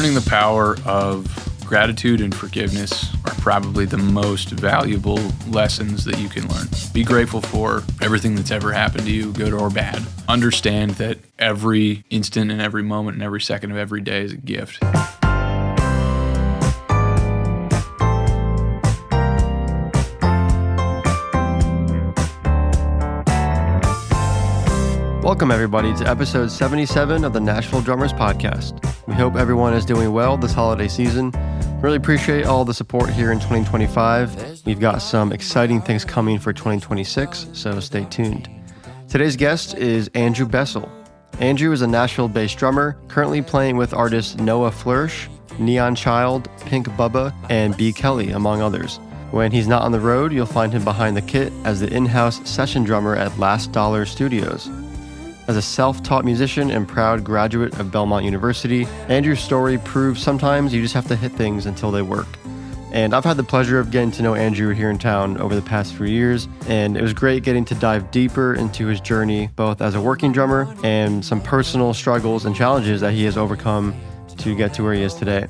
Learning the power of gratitude and forgiveness are probably the most valuable lessons that you can learn. Be grateful for everything that's ever happened to you, good or bad. Understand that every instant and every moment and every second of every day is a gift. Welcome, everybody, to episode 77 of the Nashville Drummers Podcast. We hope everyone is doing well this holiday season. Really appreciate all the support here in 2025. We've got some exciting things coming for 2026, so stay tuned. Today's guest is Andrew Besl. Andrew is a Nashville-based drummer, currently playing with artists Noah Floersch, Neon Child, Pink Bubba, and B. Kelly, among others. When he's not on the road, you'll find him behind the kit as the in-house session drummer at Last Dollar Studios. As a self-taught musician and proud graduate of Belmont University, Andrew's story proves sometimes you just have to hit things until they work. And I've had the pleasure of getting to know Andrew here in town over the past few years, and it was great getting to dive deeper into his journey, both as a working drummer and some personal struggles and challenges that he has overcome to get to where he is today.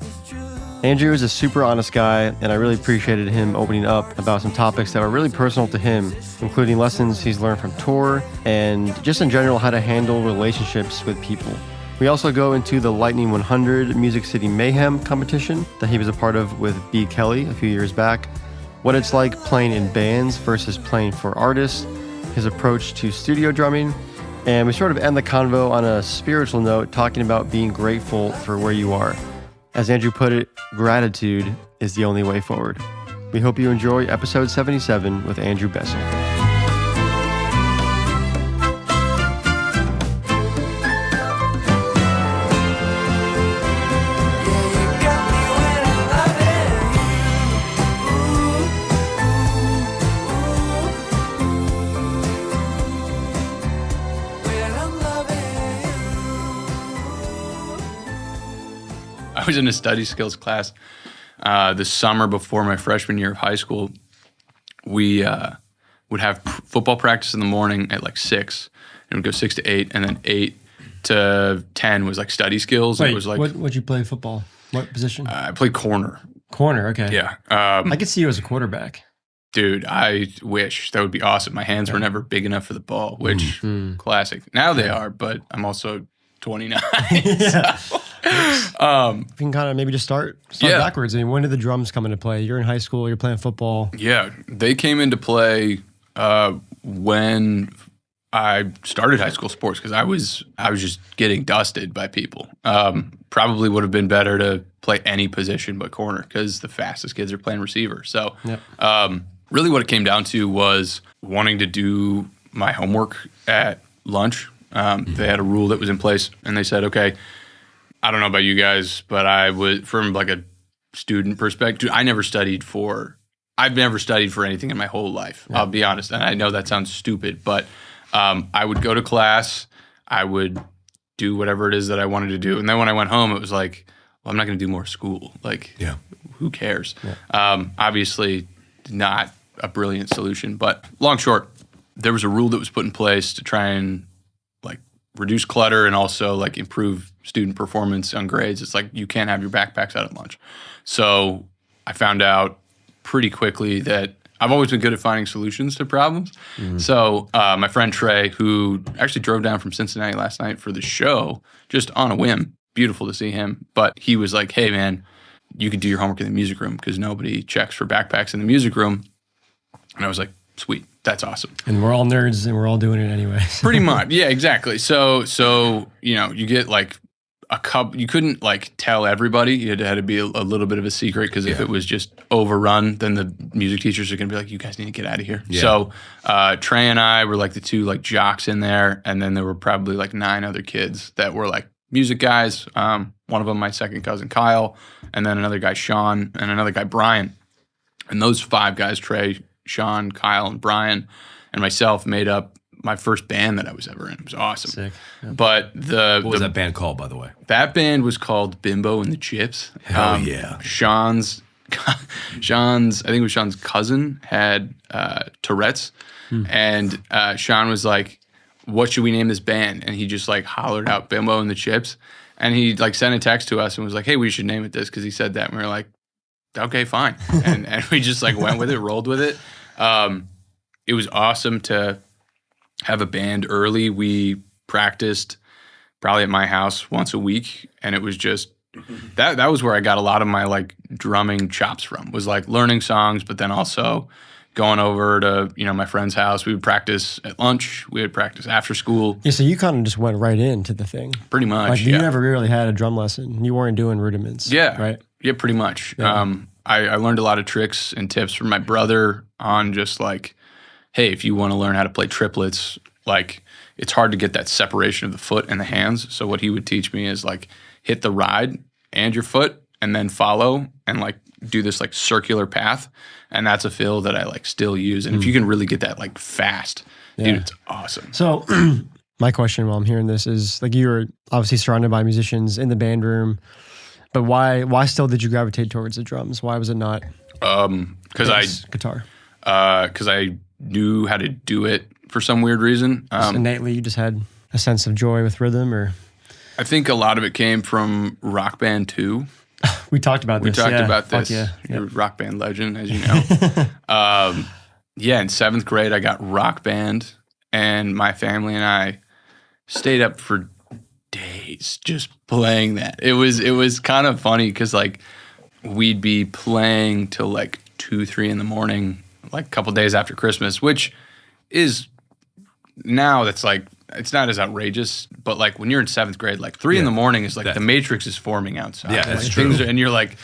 Andrew is a super honest guy, and I really appreciated him opening up about some topics that were really personal to him, including lessons he's learned from tour and just in general how to handle relationships with people. We also go into the Lightning 100 City Mayhem Competition that he was a part of with B. Kelly a few years back, what it's like playing in bands versus playing for artists, his approach to studio drumming, and we sort of end the convo on a spiritual note talking about being grateful for where you are. As Andrew put it, gratitude is the only way forward. We hope you enjoy episode 77 with Andrew Besl. I was in a study skills class the summer before my freshman year of high school. We would have football practice in the morning at like 6, and it would go 6 to 8, and then 8 to 10 was like study skills. Wait, and it was like, what'd you play football? What position? I played corner. Corner, okay. Yeah. I could see you as a quarterback. Dude, I wish. That would be awesome. My hands were never big enough for the ball, which classic. Now they are, but I'm also 29. Yeah. So. We can kind of maybe just start backwards. I mean, when did the drums come into play? You're in high school, you're playing football. Yeah, they came into play when I started high school sports because I was just getting dusted by people. Probably would have been better to play any position but corner because the fastest kids are playing receiver. So really what it came down to was wanting to do my homework at lunch. They had a rule that was in place, and they said, okay, I don't know about you guys, but I would, from like a student perspective, I've never studied for anything in my whole life. Yeah. I'll be honest. And I know that sounds stupid, but I would go to class, I would do whatever it is that I wanted to do. And then when I went home, it was like, well, I'm not going to do more school. Like, who cares? Yeah. Obviously not a brilliant solution, but long short, there was a rule that was put in place to try and like reduce clutter and also like improve student performance on grades. It's like you can't have your backpacks out at lunch. So I found out pretty quickly that I've always been good at finding solutions to problems. Mm-hmm. So my friend Trey, who actually drove down from Cincinnati last night for the show, just on a whim, beautiful to see him, but he was like, hey man, you can do your homework in the music room because nobody checks for backpacks in the music room. And I was like, sweet. That's awesome. And we're all nerds and we're all doing it anyway. Pretty much. Yeah, exactly. So, you know, you get like a cup, you couldn't like tell everybody. It had to be a little bit of a secret because if it was just overrun, then the music teachers are going to be like, you guys need to get out of here. Yeah. So Trey and I were like the two like jocks in there. And then there were probably like 9 other kids that were like music guys. One of them, my second cousin, Kyle, and then another guy, Sean, and another guy, Brian. And those 5 guys, Trey, Sean, Kyle, and Brian, and myself made up my first band that I was ever in. It was awesome. Sick. Yeah. But what was that band called, by the way? That band was called Bimbo and the Chips. Hell yeah. Sean's, I think it was Sean's cousin had Tourette's, and Sean was like, what should we name this band? And he just like hollered out Bimbo and the Chips. And he like sent a text to us and was like, hey, we should name it this because he said that. And we were like, okay, fine. and we just like went with it, rolled with it. It was awesome to have a band early. We practiced probably at my house once a week. And it was just, that was where I got a lot of my like drumming chops from, was like learning songs, but then also going over to, my friend's house. We would practice at lunch. We would practice after school. Yeah, so you kind of just went right into the thing. Pretty much, like, you never really had a drum lesson. You weren't doing rudiments. Yeah. Right? Yeah, pretty much. Yeah. I learned a lot of tricks and tips from my brother on just like, hey, if you want to learn how to play triplets, like it's hard to get that separation of the foot and the hands. So what he would teach me is like hit the ride and your foot and then follow and like do this like circular path. And that's a fill that I like still use. And if you can really get that like fast, dude, it's awesome. So my question while I'm hearing this is like, you were obviously surrounded by musicians in the band room, but why still did you gravitate towards the drums? Why was it not guitar? Guitar. Because I knew how to do it for some weird reason. Innately, you just had a sense of joy with rhythm, or? I think a lot of it came from Rock Band 2. We talked about this. We talked about this. Yeah. You're a Rock Band legend, as you know. In 7th grade, I got Rock Band, and my family and I stayed up for days just playing that. It was kind of funny because like we'd be playing till like 2, 3 in the morning, like a couple days after Christmas, which is now that's like, it's not as outrageous, but like when you're in 7th grade, like 3 in the morning is like the Matrix is forming outside. Yeah, that's like, true. and you're like,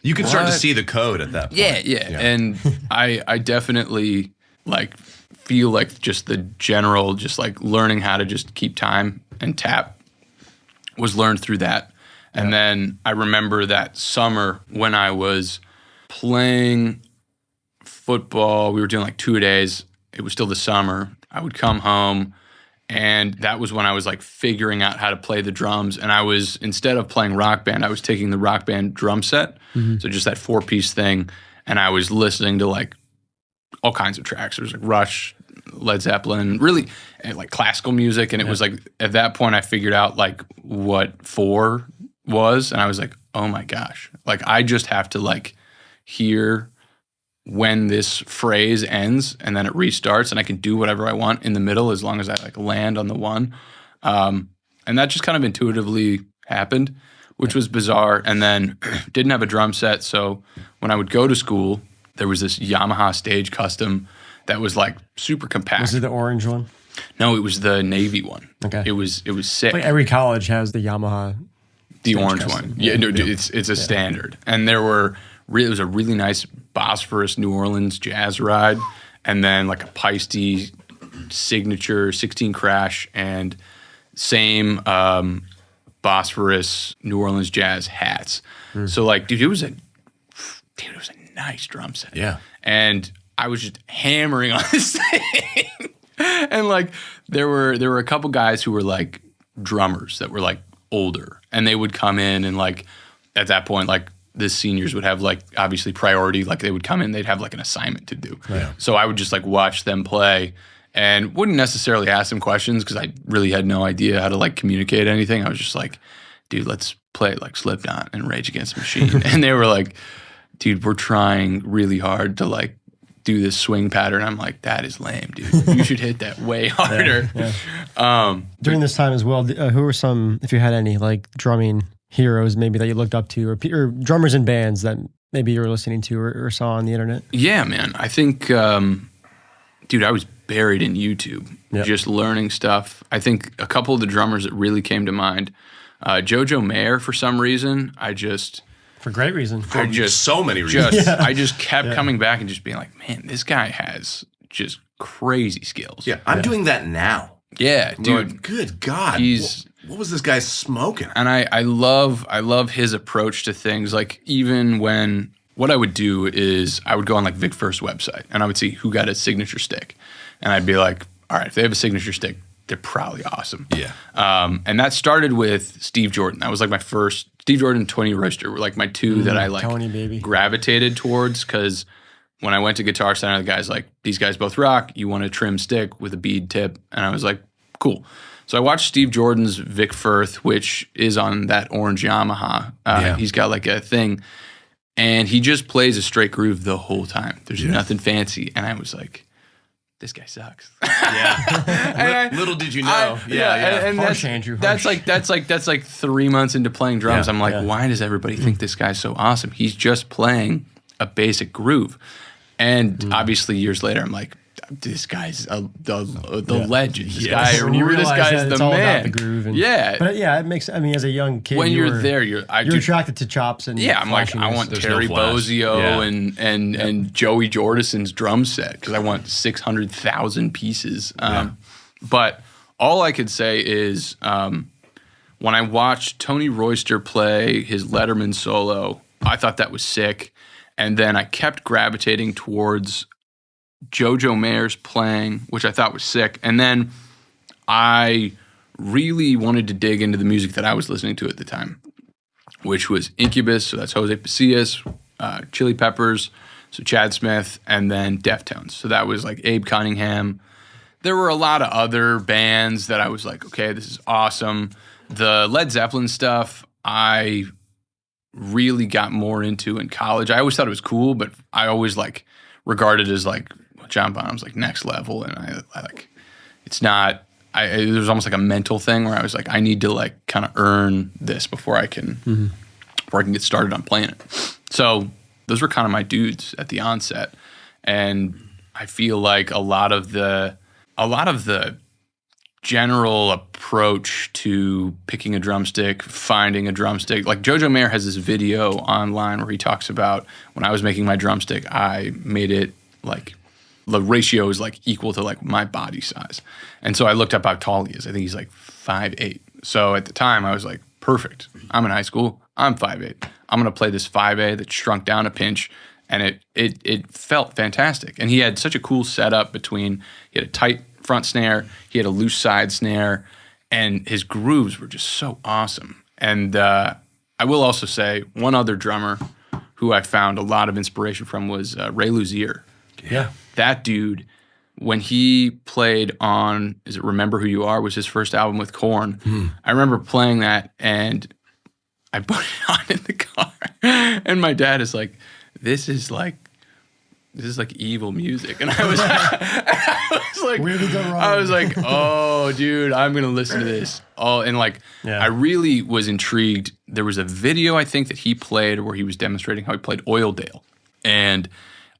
you can start to see the code at that point. Yeah. And I definitely like feel like just the general, just like learning how to just keep time and tap was learned through that. And then I remember that summer when I was playing football, we were doing like 2-a-days. It was still the summer. I would come home, and that was when I was like figuring out how to play the drums. And I was, instead of playing Rock Band, I was taking the Rock Band drum set. So just that 4-piece thing. And I was listening to like all kinds of tracks. There was like Rush, Led Zeppelin, really like classical music. And it was like, at that point I figured out like what 4 was. And I was like, oh my gosh, like I just have to like hear when this phrase ends and then it restarts, and I can do whatever I want in the middle as long as I like land on the one. And that just kind of intuitively happened, which was bizarre. And then didn't have a drum set. So when I would go to school, there was this Yamaha Stage Custom that was like super compact. Was it the orange one? No, it was the navy one. Okay. It was sick. Like every college has the Yamaha. The orange Custom. one. Yeah, no, it's a standard. And there were it was a really nice Bosphorus New Orleans jazz ride, and then like a Peisty signature 16 crash, and same Bosphorus New Orleans jazz hats. So like, dude, it was a nice drum set. Yeah. And I was just hammering on this thing. And like there were a couple guys who were like drummers that were like older, and they would come in, and like at that point, like the seniors would have like obviously priority. Like they would come in, they'd have like an assignment to do. Yeah. So I would just like watch them play and wouldn't necessarily ask them questions because I really had no idea how to like communicate anything. I was just like, dude, let's play like Slipknot and Rage Against the Machine. And they were like, dude, we're trying really hard to like do this swing pattern. I'm like, that is lame, dude. You should hit that way harder. During this time as well, who were some, if you had any, like drumming heroes maybe that you looked up to, or drummers in bands that maybe you were listening to or saw on the internet? Yeah, man. I think, dude, I was buried in YouTube, just learning stuff. I think a couple of the drummers that really came to mind, Jojo Mayer, for some reason, For great reason. For so many reasons. I just kept coming back and just being like, man, this guy has just crazy skills. Yeah, I'm doing that now. Yeah, dude. Like, good God. What was this guy smoking? And I love his approach to things. Like even when, what I would do is I would go on like Vic First's website and I would see who got a signature stick. And I'd be like, all right, if they have a signature stick, they're probably awesome. Yeah. And that started with Steve Jordan. That was like my first, Steve Jordan and Tony Royster were like my two that I like Tony, baby. gravitated towards, because when I went to Guitar Center, the guy's like, these guys both rock. You want a trim stick with a bead tip? And I was like, cool. So I watched Steve Jordan's Vic Firth, which is on that orange Yamaha. He's got like a thing, and he just plays a straight groove the whole time. There's nothing fancy. And I was like, this guy sucks. Little did you know. And Harsh, Andrew. That's like 3 months into playing drums. I'm like, why does everybody think this guy's so awesome? He's just playing a basic groove. And obviously years later, I'm like, this guy's the legend. This guy, when you this realize guy's that the it's all man. about the groove. But it makes. I mean, as a young kid, when you're there, you're dude, attracted to chops and I'm like, I want flashiness. Terry no flash. Bozzio and Joey Jordison's drum set because I want 600,000 pieces. But all I could say is when I watched Tony Royster play his Letterman solo, I thought that was sick. And then I kept gravitating towards Jojo Mayer's playing, which I thought was sick. And then I really wanted to dig into the music that I was listening to at the time, which was Incubus, so that's Jose Pasillas, Chili Peppers, so Chad Smith, and then Deftones. So that was like Abe Cunningham. There were a lot of other bands that I was like, okay, this is awesome. The Led Zeppelin stuff, I really got more into in college. I always thought it was cool, but I always like regarded as like John Bonham's like next level, and I like it's not. There was almost like a mental thing where I was like, I need to like kind of earn this before I can get started on playing it. So those were kind of my dudes at the onset, and I feel like a lot of the general approach to picking a drumstick, finding a drumstick. Like Jojo Mayer has this video online where he talks about when I was making my drumstick, I made it like the ratio is like equal to like my body size. And so I looked up how tall he is. I think he's like 5'8". So at the time I was like, perfect. I'm in high school. I'm 5'8". I'm going to play this 5A that shrunk down a pinch. And it felt fantastic. And he had such a cool setup between, he had a tight front snare, he had a loose side snare, and his grooves were just so awesome. And I will also say one other drummer who I found a lot of inspiration from was Ray Luzier. Yeah. That dude, when he played on, is it Remember Who You Are, was his first album with Korn. I remember playing that, and I put it on in the car. And my dad is like, this is like evil music. And I was like, where did it go wrong? I was like, oh, dude, I'm going to listen to this. Oh, and like, I really was intrigued. There was a video, I think, that he played where he was demonstrating how he played Oildale. And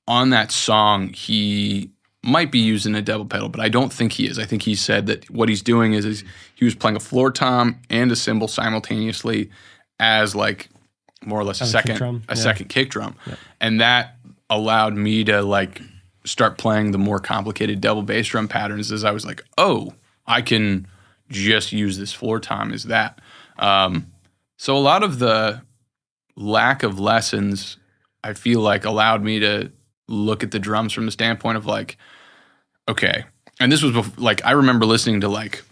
on that song, he might be using a double pedal, but I don't think he is. I think he said that what he's doing is he was playing a floor tom and a cymbal simultaneously as like more or less a second kick drum. Yeah. And that allowed me to like start playing the more complicated double bass drum patterns as I was like, oh, I can just use this floor tom as that. So a lot of the lack of lessons, I feel like, allowed me to look at the drums from the standpoint of like, okay. And this was like, I remember listening to like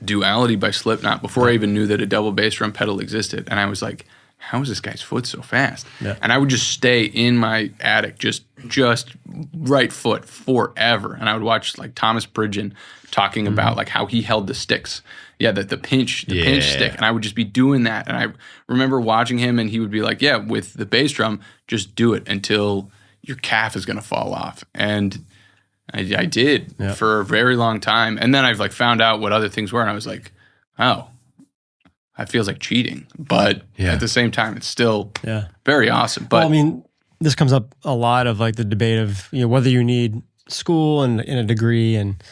Duality by Slipknot before I even knew that a double bass drum pedal existed. And I was like, how is this guy's foot so fast? Yeah. And I would just stay in my attic, just right foot forever. And I would watch like Thomas Pridgeon talking about like how he held the sticks. Yeah, the pinch stick. And I would just be doing that. And I remember watching him, and he would be like, yeah, with the bass drum, just do it until your calf is going to fall off. And I did for a very long time. And then I've like found out what other things were, and I was like, oh, it feels like cheating. But at the same time, it's still very awesome. But well, I mean, this comes up a lot of like the debate of, you know, whether you need school and a degree, and,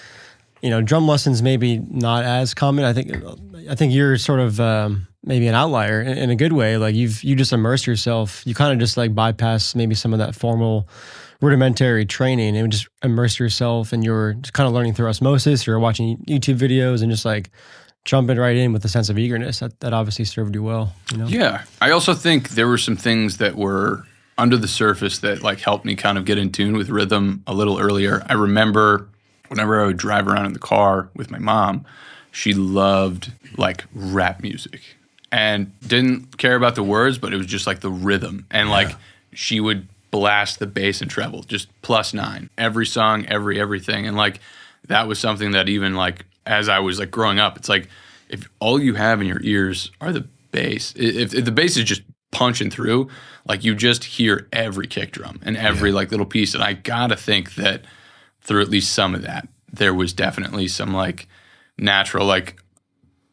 you know, drum lessons maybe not as common. I think you're sort of maybe an outlier in a good way. Like you just immerse yourself. You kind of just like bypass maybe some of that formal rudimentary training and just immerse yourself, and you're just kind of learning through osmosis. You're watching YouTube videos and just like jumping right in with a sense of eagerness. That obviously served you well, you know? Yeah. I also think there were some things that were under the surface that like helped me kind of get in tune with rhythm a little earlier. I remember whenever I would drive around in the car with my mom, she loved like rap music and didn't care about the words, but it was just like the rhythm. And like she would blast the bass and treble, just +9. Every song, everything. And like that was something that even like as I was like growing up, it's like if all you have in your ears are the bass, if the bass is just punching through, like you just hear every kick drum and every like little piece. And I gotta think that through at least some of that, there was definitely some like natural, like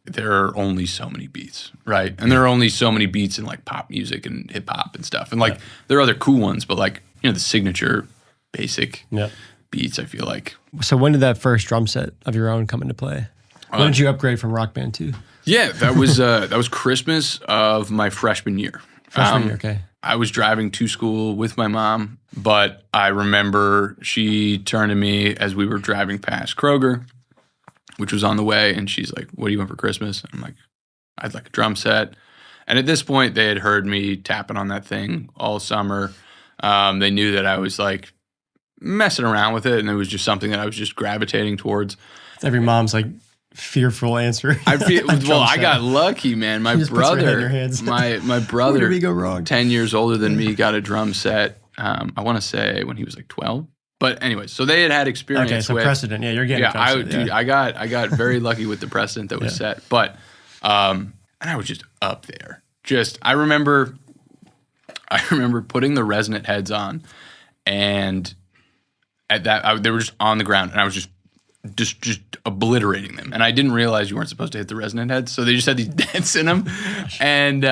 there are only so many beats, right? And there are only so many beats in like pop music and hip hop and stuff. And like there are other cool ones, but like, you know, the signature basic beats, I feel like. So when did that first drum set of your own come into play? When did you upgrade from Rock Band to? Yeah, that was Christmas of my freshman year. Freshman year, okay. I was driving to school with my mom, but I remember she turned to me as we were driving past Kroger, which was on the way, and she's like, "What do you want for Christmas?" I'm like, "I'd like a drum set." And at this point, they had heard me tapping on that thing all summer. They knew that I was like messing around with it, and it was just something that I was just gravitating towards. Every mom's like fearful answer. I feel well. I got lucky, man. My brother, my brother, Where did we go wrong? 10 years older than me, got a drum set. I want to say when he was like 12. But anyway, so they had experience. Okay, so with, precedent. Yeah, you're getting precedent. Dude, I got very lucky with the precedent that was set. But and I was just up there. I remember putting the resonant heads on, and at that they were just on the ground, and I was just obliterating them. And I didn't realize you weren't supposed to hit the resonant heads, so they just had these dents in them. And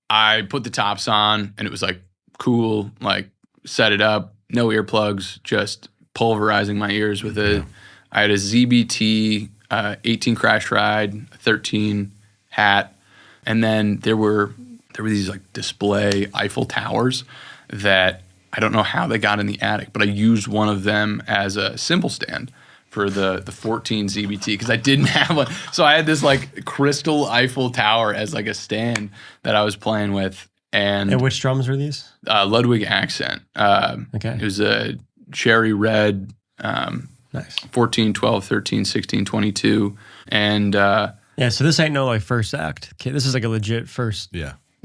I put the tops on, and it was like cool, like set it up, no earplugs, just pulverizing my ears with it. I had a ZBT 18 crash ride, 13 hat, and then there were these like display Eiffel Towers that I don't know how they got in the attic, but I used one of them as a cymbal stand for the 14 ZBT because I didn't have one. So I had this like crystal Eiffel Tower as like a stand that I was playing with. And which drums were these? Ludwig Accent. Okay. It was a cherry red, nice. 14, 12, 13, 16, 22. And yeah, so this ain't no like first act kit. This is like a legit first.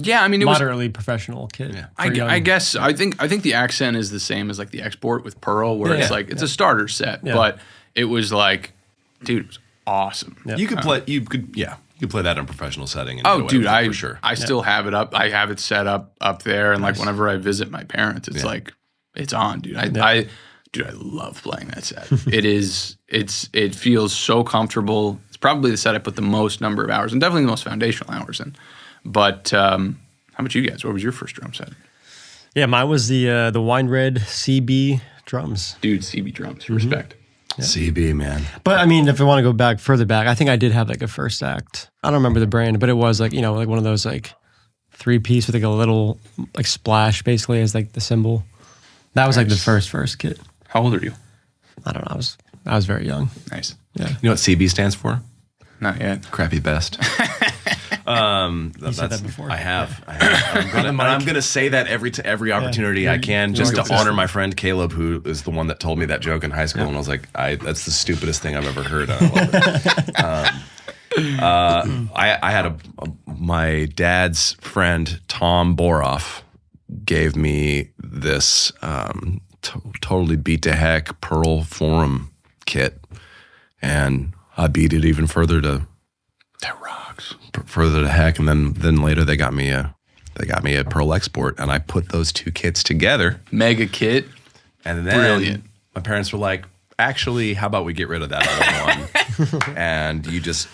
Yeah, I mean, it moderately professional kit. Yeah. I guess I think the Accent is the same as like the Export with Pearl, where it's like it's a starter set, but it was like, dude, it was awesome. Yeah. You could play that in a professional setting. And dude, for sure. I still have it up. I have it set up there, and like whenever I visit my parents, it's like it's on, dude. I love playing that set. It feels so comfortable. It's probably the set I put the most number of hours, and definitely the most foundational hours in. But how about you guys? What was your first drum set? Yeah, mine was the wine red CB drums. Dude, CB drums, respect. Yeah. CB, man. But I mean, if I want to go further back, I think I did have like a first act. I don't remember the brand, but it was like, you know, like one of those like 3-piece with like a little like splash basically as like the cymbal. That was like the first kit. How old are you? I don't know. I was very young. Nice. Yeah. You know what CB stands for? Not yet. Crappy best. You said that before. I have. I'm gonna say that every opportunity I can, just to honor my friend Caleb, who is the one that told me that joke in high school, and I was like, that's the stupidest thing I've ever heard. And I love it. I had my dad's friend Tom Boroff gave me this totally beat to heck Pearl Forum kit, and I beat it even further to. That rocks. Further to heck, and then later they got me a Pearl Export, and I put those two kits together. Mega kit. And then brilliant. My parents were like, actually, how about we get rid of that other one? And you just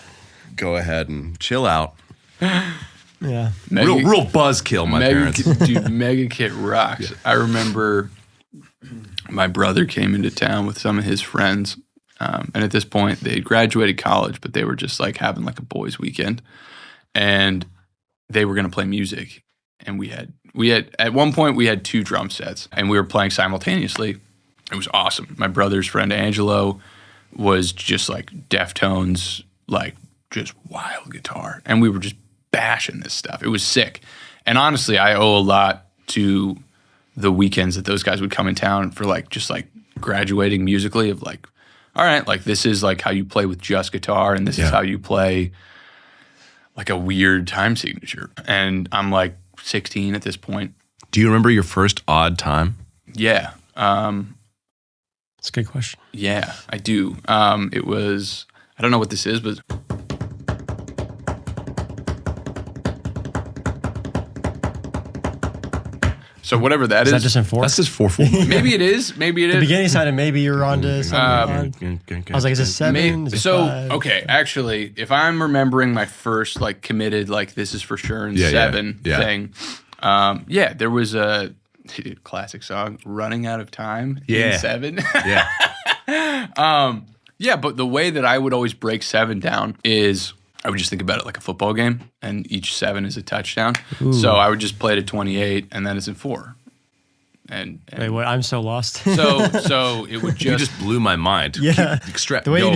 go ahead and chill out. Yeah. Real buzzkill, my parents. Dude, Mega Kit rocks. Yeah. I remember my brother came into town with some of his friends. And at this point, they had graduated college, but they were just like having like a boys' weekend, and they were going to play music. And we had at one point we had 2 drum sets, and we were playing simultaneously. It was awesome. My brother's friend Angelo was just like Deftones, like just wild guitar, and we were just bashing this stuff. It was sick. And honestly, I owe a lot to the weekends that those guys would come in town for like just like graduating musically of like, all right, like this is like how you play with just guitar, and this is how you play like a weird time signature. And I'm like 16 at this point. Do you remember your first odd time? Yeah. That's a good question. Yeah, I do. It was, I don't know what this is, but so whatever that is. Is that just in 4? That's just 4/4. Maybe it is. Maybe it The is. beginning side, and maybe you're on to something. I was like, is it 7? Is it 5? Okay, actually, if I'm remembering my first like committed, like this is for sure and 7 thing, there was a classic song, "Running Out of Time" in 7. But the way that I would always break 7 down is I would just think about it like a football game, and each 7 is a touchdown. Ooh. So I would just play it at 28, and then it's in 4. And wait, what? I'm so lost. so it would just you just blew my mind. Yeah, the way you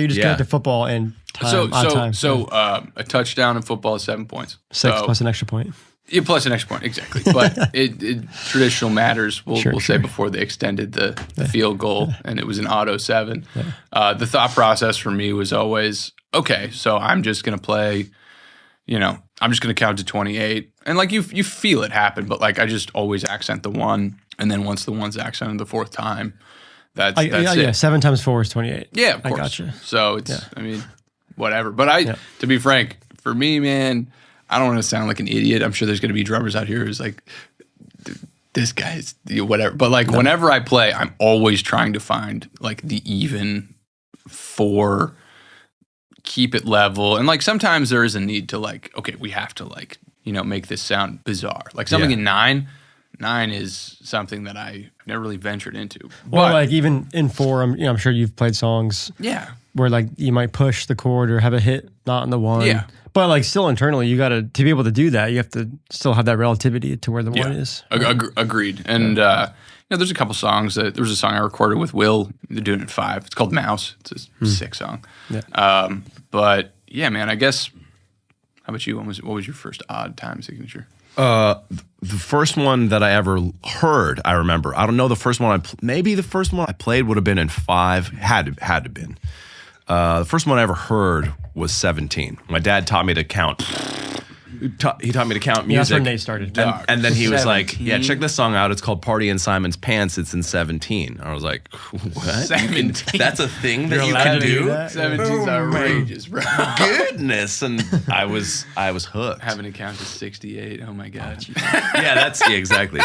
just connect to football and time. So a touchdown in football is 7 points. 6 plus an extra point. Yeah, plus an extra point, exactly. But it traditional matters, we'll say before they extended the field goal, and it was an auto 7. Yeah. The thought process for me was always, okay, so I'm just going to play, I'm just going to count to 28. And like you feel it happen, but like I just always accent the 1. And then once the 1's accented the 4th time, that's it. Yeah, 7 times 4 is 28. Yeah, of course. I gotcha. So it's, whatever. But to be frank, for me, man, I don't want to sound like an idiot. I'm sure there's going to be drummers out here who's like, this guy's whatever. But like whenever I play, I'm always trying to find like the even 4, keep it level. And like sometimes there is a need to like, okay, we have to like, make this sound bizarre. Like something in 9 is something that I've never really ventured into. Well, like even in 4, I'm sure you've played songs where like you might push the chord or have a hit not on the 1. Yeah. But like still internally, you got to be able to do that. You have to still have that relativity to where the 1 is. Agreed. And there's a couple songs there was a song I recorded with Will. They're doing it at 5. It's called Mouse. It's a sick song. Yeah. But yeah, man. I guess. How about you? What was your first odd time signature? The first one that I ever heard, I remember. I don't know the first one. Maybe the first one I played would have been in 5. Had to have been. The first one I ever heard was 17. My dad taught me to count. He taught me to count music. Yeah, that's when Nate started. And then he was like, yeah, check this song out. It's called Party in Simon's Pants. It's in 17. I was like, what? 17? That's a thing that you can do? 17's outrageous, bro. Goodness. And I was hooked. Having to count to 68. Oh, my God. Yeah, exactly.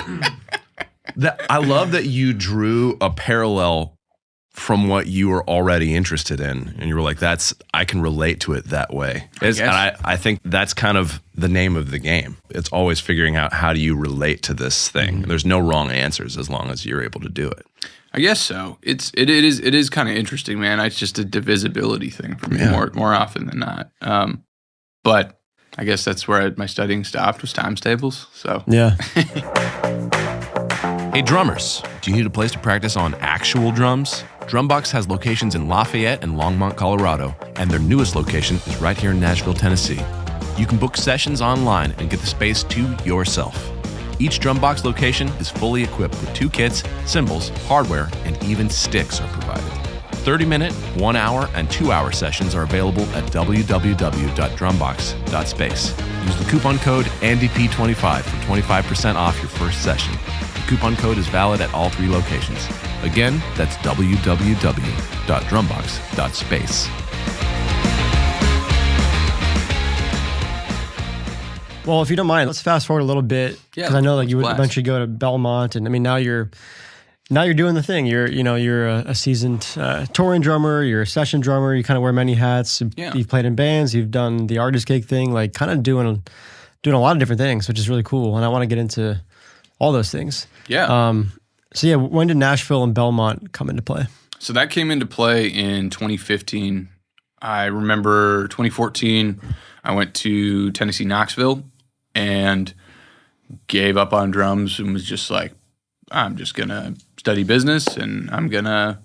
I love that you drew a parallel from what you were already interested in, and you were like, I can relate to it that way. And I think that's kind of the name of the game. It's always figuring out how do you relate to this thing. Mm-hmm. There's no wrong answers as long as you're able to do it. I guess so. It is kind of interesting, man. It's just a divisibility thing for me more often than not. But I guess that's where my studying stopped, was times tables. So yeah. Hey drummers, do you need a place to practice on actual drums? Drumbox has locations in Lafayette and Longmont, Colorado, and their newest location is right here in Nashville, Tennessee. You can book sessions online and get the space to yourself. Each Drumbox location is fully equipped with 2 kits, cymbals, hardware, and even sticks are provided. 30-minute, 1-hour, and 2-hour sessions are available at www.drumbox.space. Use the coupon code ANDP25 for 25% off your first session. The coupon code is valid at all 3 locations. Again, that's www.drumbox.space. Well, if you don't mind, let's fast forward a little bit, because I know that you would eventually go to Belmont, and I mean now you're doing the thing. You're a seasoned touring drummer. You're a session drummer. You kind of wear many hats. Yeah. You've played in bands. You've done the artist gig thing, like kind of doing a lot of different things, which is really cool. And I want to get into all those things. Yeah. So when did Nashville and Belmont come into play? So that came into play in 2015. I remember 2014, I went to Tennessee, Knoxville, and gave up on drums and was just like, I'm just going to study business and I'm going to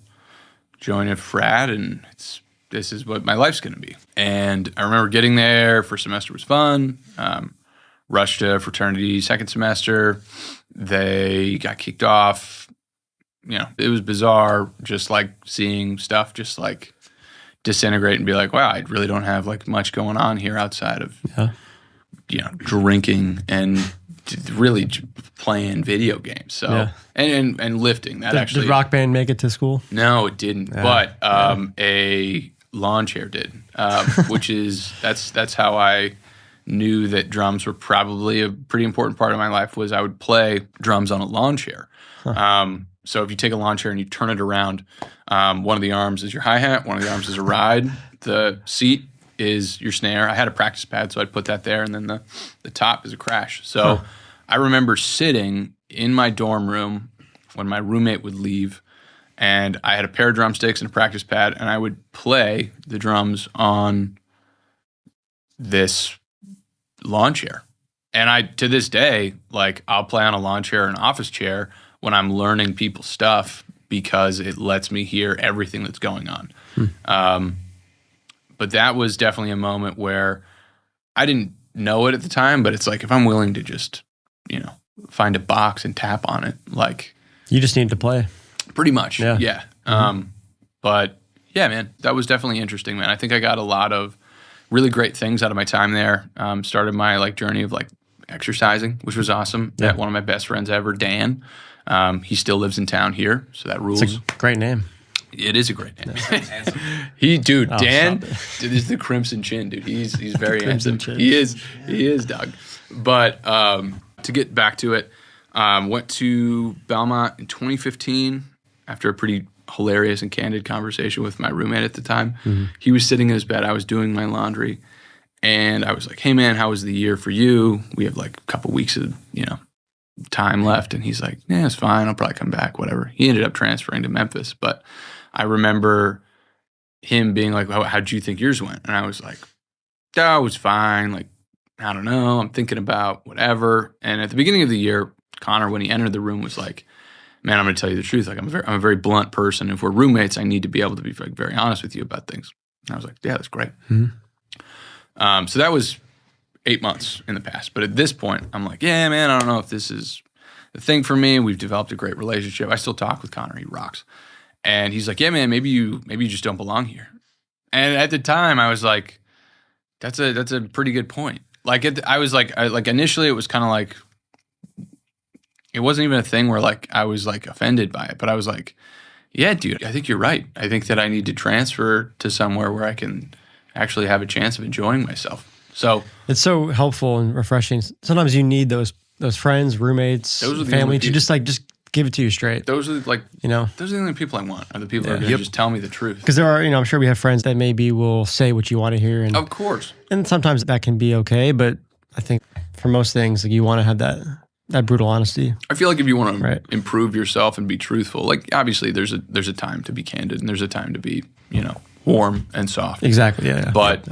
join a frat, and this is what my life's going to be. And I remember getting there. First semester was fun. Rushed to fraternity second semester. They got kicked off. It was bizarre, just like seeing stuff just like disintegrate and be like, wow, I really don't have like much going on here outside of, drinking and really playing video games. So Yeah. and lifting. That actually did Rock Band make it to school? No, it didn't. Yeah. But a lawn chair did, which is that's how I knew that drums were probably a pretty important part of my life. Was I would play drums on a lawn chair. So if you take a lawn chair and you turn it around, one of the arms is your hi-hat, one of the arms is a ride, the seat is your snare. I had a practice pad, so I'd put that there, and then the top is a crash. So I remember sitting in my dorm room when my roommate would leave, and I had a pair of drumsticks and a practice pad, and I would play the drums on this lawn chair. And to this day, like, I'll play on a lawn chair or an office chair when I'm learning people's stuff because it lets me hear everything that's going on. But that was definitely a moment where I didn't know it at the time, but it's like, if I'm willing to just, find a box and tap on it, like, You just need to play. pretty much. Yeah. Yeah. But yeah, man, that was definitely interesting, man. I think I got a lot of really great things out of my time there. Started my journey of exercising, which was awesome. Yeah. Met one of my best friends ever, Dan. He still lives in town here, so that rules. It's a great name. It is a great name. Oh, Dan, stop dude, this is the Crimson Chin, dude. He's very Crimson handsome. Chin. He is, Doug. But to get back to it, went to Belmont in 2015 after a pretty hilarious and candid conversation with my roommate at the time. Mm-hmm. He was sitting in his bed. I was doing my laundry, and I was like, "Hey, man, how was the year for you? We have a couple weeks of time left." And he's like, "Yeah, it's fine. I'll probably come back. Whatever." He ended up transferring to Memphis, but I remember him being like, "How'd you think yours went?" And I was like, "That was fine. I don't know. I'm thinking about whatever." And at the beginning of the year, Connor, when he entered the room, was like, "Man, I'm going to tell you the truth. I'm a very blunt person. If we're roommates, I need to be able to be very honest with you about things." And I was like, "Yeah, that's great." Mm-hmm. So that was 8 months in the past. But at this point, I'm like, "Yeah, man, I don't know if this is the thing for me." We've developed a great relationship. I still talk with Connor. He rocks. And he's like, "Yeah, man, maybe you just don't belong here." And at the time, I was like, that's a pretty good point. I was like, initially it was kind of like, it wasn't even a thing where I was offended by it, but I was like, "Yeah, dude, I think you're right. I think that I need to transfer to somewhere where I can actually have a chance of enjoying myself." So It's so helpful and refreshing. Sometimes you need those friends, roommates, Those are the family only to just give it to you straight. those are those are the only people I want, are the people that are going to just tell me the truth. Because there are, I'm sure we have friends that maybe will say what you want to hear, and Of course. sometimes that can be okay. But I think for most things, you want to have that brutal honesty. I feel like if you want to Right. improve yourself and be truthful, obviously there's a time to be candid and there's a time to be, warm and soft. Exactly. Yeah. But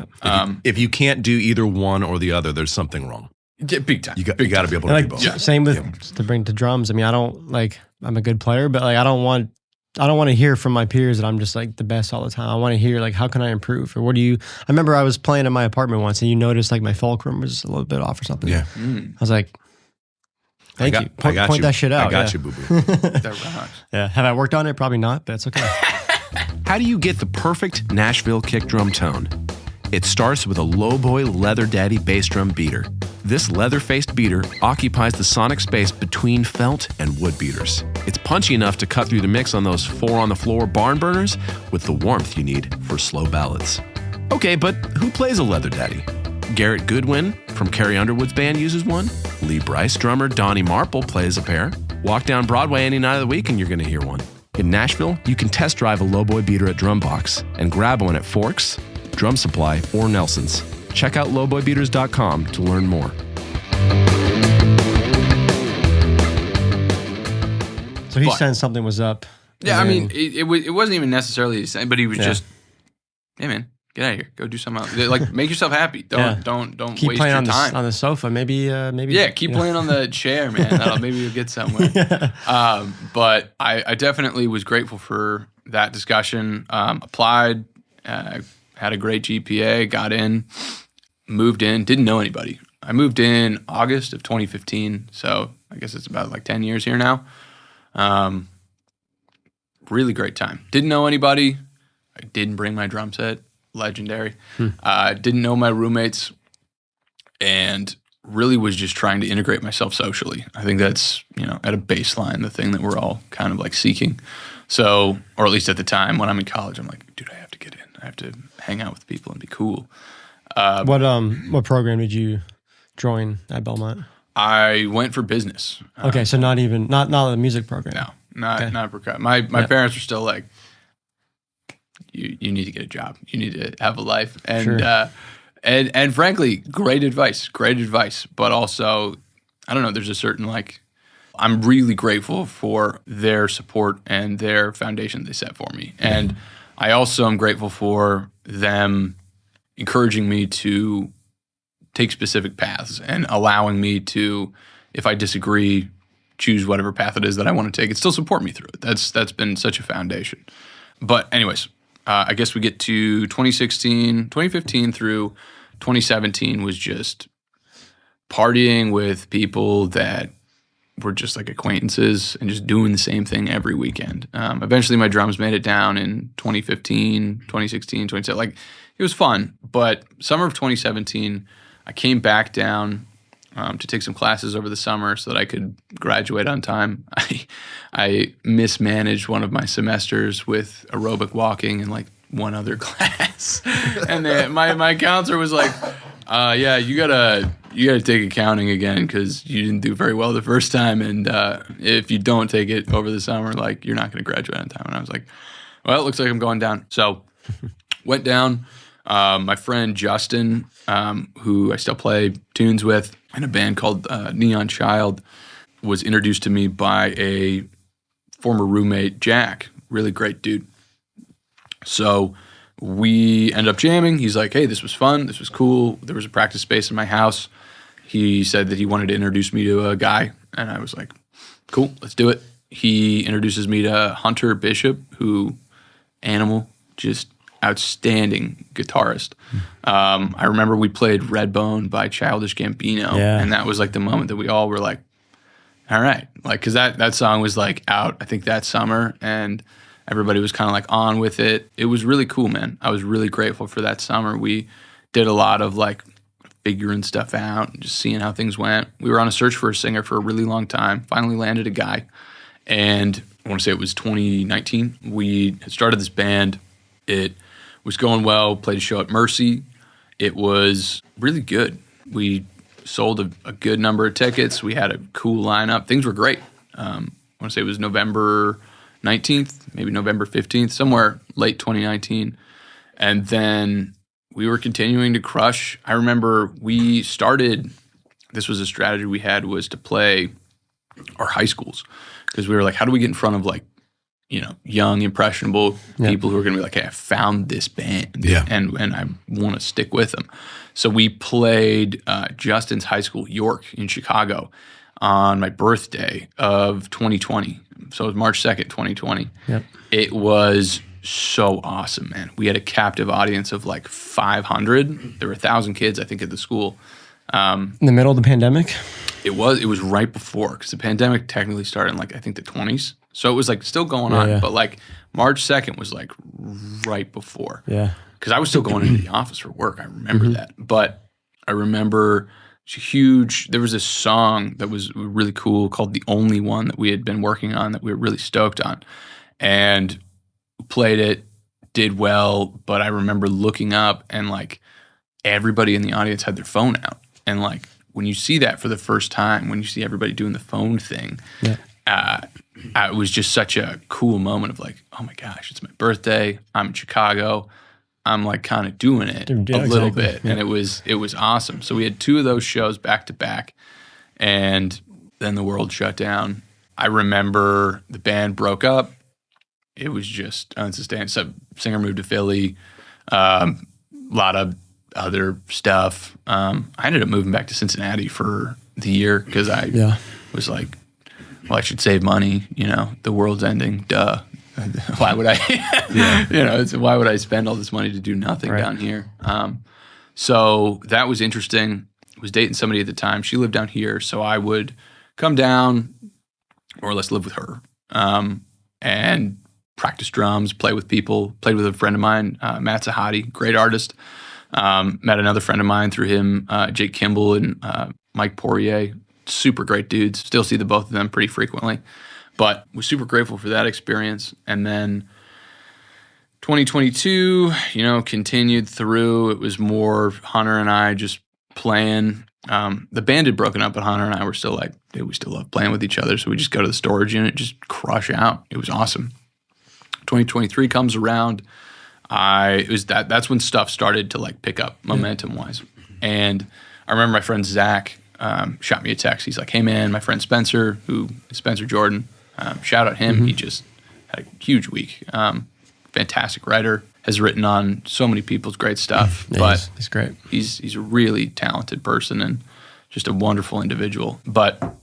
If you can't do either one or the other, there's something wrong. big time. You got to be able to do both. Same with to bring to drums. I mean, I don't I'm a good player, but I don't want to hear from my peers that I'm just the best all the time. I want to hear how can I improve, or what do you? I remember I was playing in my apartment once, and you noticed my fulcrum was a little bit off or something. Yeah. I was like, "Thank you. I got Point you. that shit out." I got yeah. you, boo boo. That rocks. Yeah. Have I worked on it? Probably not, but it's okay. How do you get the perfect Nashville kick drum tone? It starts with a Lowboy Leather Daddy bass drum beater. This leather-faced beater occupies the sonic space between felt and wood beaters. It's punchy enough to cut through the mix on those 4-on-the-floor barn burners with the warmth you need for slow ballads. Okay, but who plays a Leather Daddy? Garrett Goodwin from Carrie Underwood's band uses one. Lee Bryce drummer Donnie Marple plays a pair. Walk down Broadway any night of the week and you're going to hear one. In Nashville, you can test drive a Lowboy beater at Drumbox and grab one at Forks, Drum Supply, or Nelson's. Check out lowboybeaters.com to learn more. So he But- sensed something was up. Yeah, I and mean, then- it wasn't even necessarily the same, but he was Yeah. just, "Hey, man, get out of here. Go do something else. Make yourself happy. Don't keep waste playing your on time." on the sofa. Maybe. Yeah, keep playing on the chair, man. Maybe you'll get somewhere. But I definitely was grateful for that discussion. Applied, had a great GPA, got in, moved in, didn't know anybody. I moved in August of 2015, so I guess it's about 10 years here now. Really great time. Didn't know anybody. I didn't bring my drum set. Legendary. Didn't know my roommates, and really was just trying to integrate myself socially. I think that's, at a baseline, the thing that we're all kind of like seeking. So, or at least at the time when I'm in college, I'm like, dude, I have to get in. I have to hang out with people and be cool. What program did you join at Belmont? I went for business. Okay, so not a music program. No, not percussion. My parents were still like, you need to get a job. You need to have a life. And Sure. And frankly, great advice. But also, I don't know, there's a certain I'm really grateful for their support and their foundation they set for me. And I also am grateful for them encouraging me to take specific paths and allowing me to, if I disagree, choose whatever path it is that I want to take and still support me through it. That's been such a foundation. But anyways, I guess we get to 2015 through 2017 was just partying with people that were just like acquaintances and just doing the same thing every weekend. Eventually my drums made it down in 2015, 2016, 2017. It was fun, but summer of 2017, I came back down to take some classes over the summer so that I could graduate on time. I mismanaged one of my semesters with aerobic walking and one other class. And my counselor was like, yeah, you gotta take accounting again because you didn't do very well the first time. And if you don't take it over the summer, you're not gonna graduate on time. And I was like, well, it looks like I'm going down. So went down. My friend Justin, who I still play tunes with in a band called Neon Child, was introduced to me by a former roommate, Jack, really great dude. So we ended up jamming. He's like, hey, this was fun. This was cool. There was a practice space in my house. He said that he wanted to introduce me to a guy. And I was like, cool, let's do it. He introduces me to Hunter Bishop, who, animal, just outstanding guitarist. I remember we played Redbone by Childish Gambino. Yeah. And that was the moment that we all were like, all right. Because that song was out, I think, that summer. And everybody was kind of on with it. It was really cool, man. I was really grateful for that summer. We did a lot of figuring stuff out and just seeing how things went. We were on a search for a singer for a really long time. Finally landed a guy. And I want to say it was 2019. We had started this band. It was going well. Played a show at Mercy. It was really good. We sold a good number of tickets. We had a cool lineup. Things were great. I want to say it was November 19th, maybe November 15th, somewhere late 2019. And then we were continuing to crush. I remember we started, this was a strategy we had, was to play our high schools. Because we were like, how do we get in front of young, impressionable people who are going to be like, hey, I found this band and I want to stick with them. So we played Justin's high school, York, in Chicago on my birthday of 2020. So it was March 2nd, 2020. Yep. It was so awesome, man. We had a captive audience of 500. There were 1,000 kids, I think, at the school. In the middle of the pandemic? It was right before, because the pandemic technically started in I think the 20s. So it was still going on, yeah. but March 2nd was right before. Yeah. Because I was still going into the office for work. I remember that. But I remember there was a song that was really cool called The Only One that we had been working on that we were really stoked on. And played it, did well, but I remember looking up and everybody in the audience had their phone out. And when you see that for the first time, when you see everybody doing the phone thing, it was just such a cool moment of oh my gosh, it's my birthday. I'm in Chicago. I'm kind of doing it a little bit. Yeah. And it was awesome. So we had 2 of those shows back to back, and then the world shut down. I remember the band broke up. It was just unsustainable. So singer moved to Philly, a lot of other stuff. I ended up moving back to Cincinnati for the year because I was like, well, I should save money. The world's ending. Duh. Why would I? Why would I spend all this money to do nothing down here? So that was interesting. I was dating somebody at the time. She lived down here, so I would come down, more or less live with her, and practice drums, play with people. Played with a friend of mine, Matt Zahadi, great artist. Met another friend of mine through him, Jake Kimball, and Mike Poirier, super great dudes. Still see the both of them pretty frequently, but was super grateful for that experience. And then 2022, continued through. It was more Hunter and I just playing. The band had broken up, but Hunter and I were still like, dude, we still love playing with each other. So we just go to the storage unit, just crush out. It was awesome. 2023 comes around. That's when stuff started to like pick up momentum wise. And I remember my friend Zach shot me a text. He's like, hey man, my friend Spencer, who is Spencer Jordan, shout out him. He just had a huge week. Fantastic writer, has written on so many people's great stuff. Yeah, but he's great. He's a really talented person and just a wonderful individual. But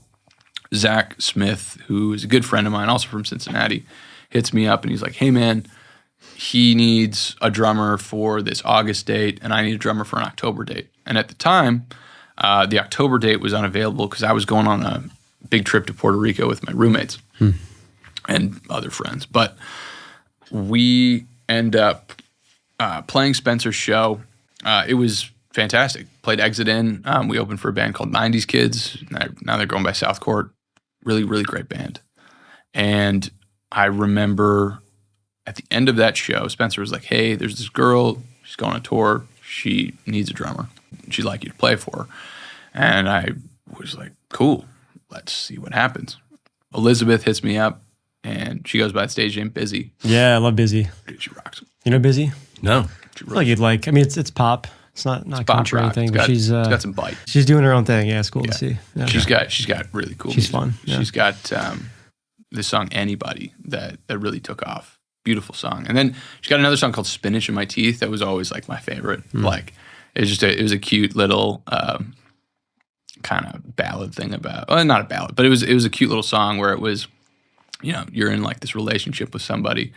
Zach Smith, who is a good friend of mine, also from Cincinnati, hits me up and he's like, hey man, he needs a drummer for this August date and I need a drummer for an October date. And at the time, the October date was unavailable because I was going on a big trip to Puerto Rico with my roommates and other friends. But we end up playing Spencer's show. It was fantastic. Played Exit In. We opened for a band called 90s Kids. Now they're going by South Court. Really, really great band. And I remember at the end of that show, Spencer was like, hey, there's this girl. She's going on tour. She needs a drummer. She'd like you to play for her. And I was like, cool. Let's see what happens. Elizabeth hits me up. And she goes by the stage name Busy. Yeah, I love Busy. Dude, she rocks. You know Busy? No. She I feel like you'd like. I mean, it's pop. It's not country or rock. anything. It's But it's got some bite. she's doing her own thing. Yeah, it's cool to see. Yeah. She's got really cool. She's music. fun. Yeah. She's got this song Anybody that really took off. Beautiful song. And then she's got another song called Spinach in My Teeth that was always like my favorite. Like it was a cute little kind of ballad thing about. Well, not a ballad, but it was a cute little song where it was, you're in like this relationship with somebody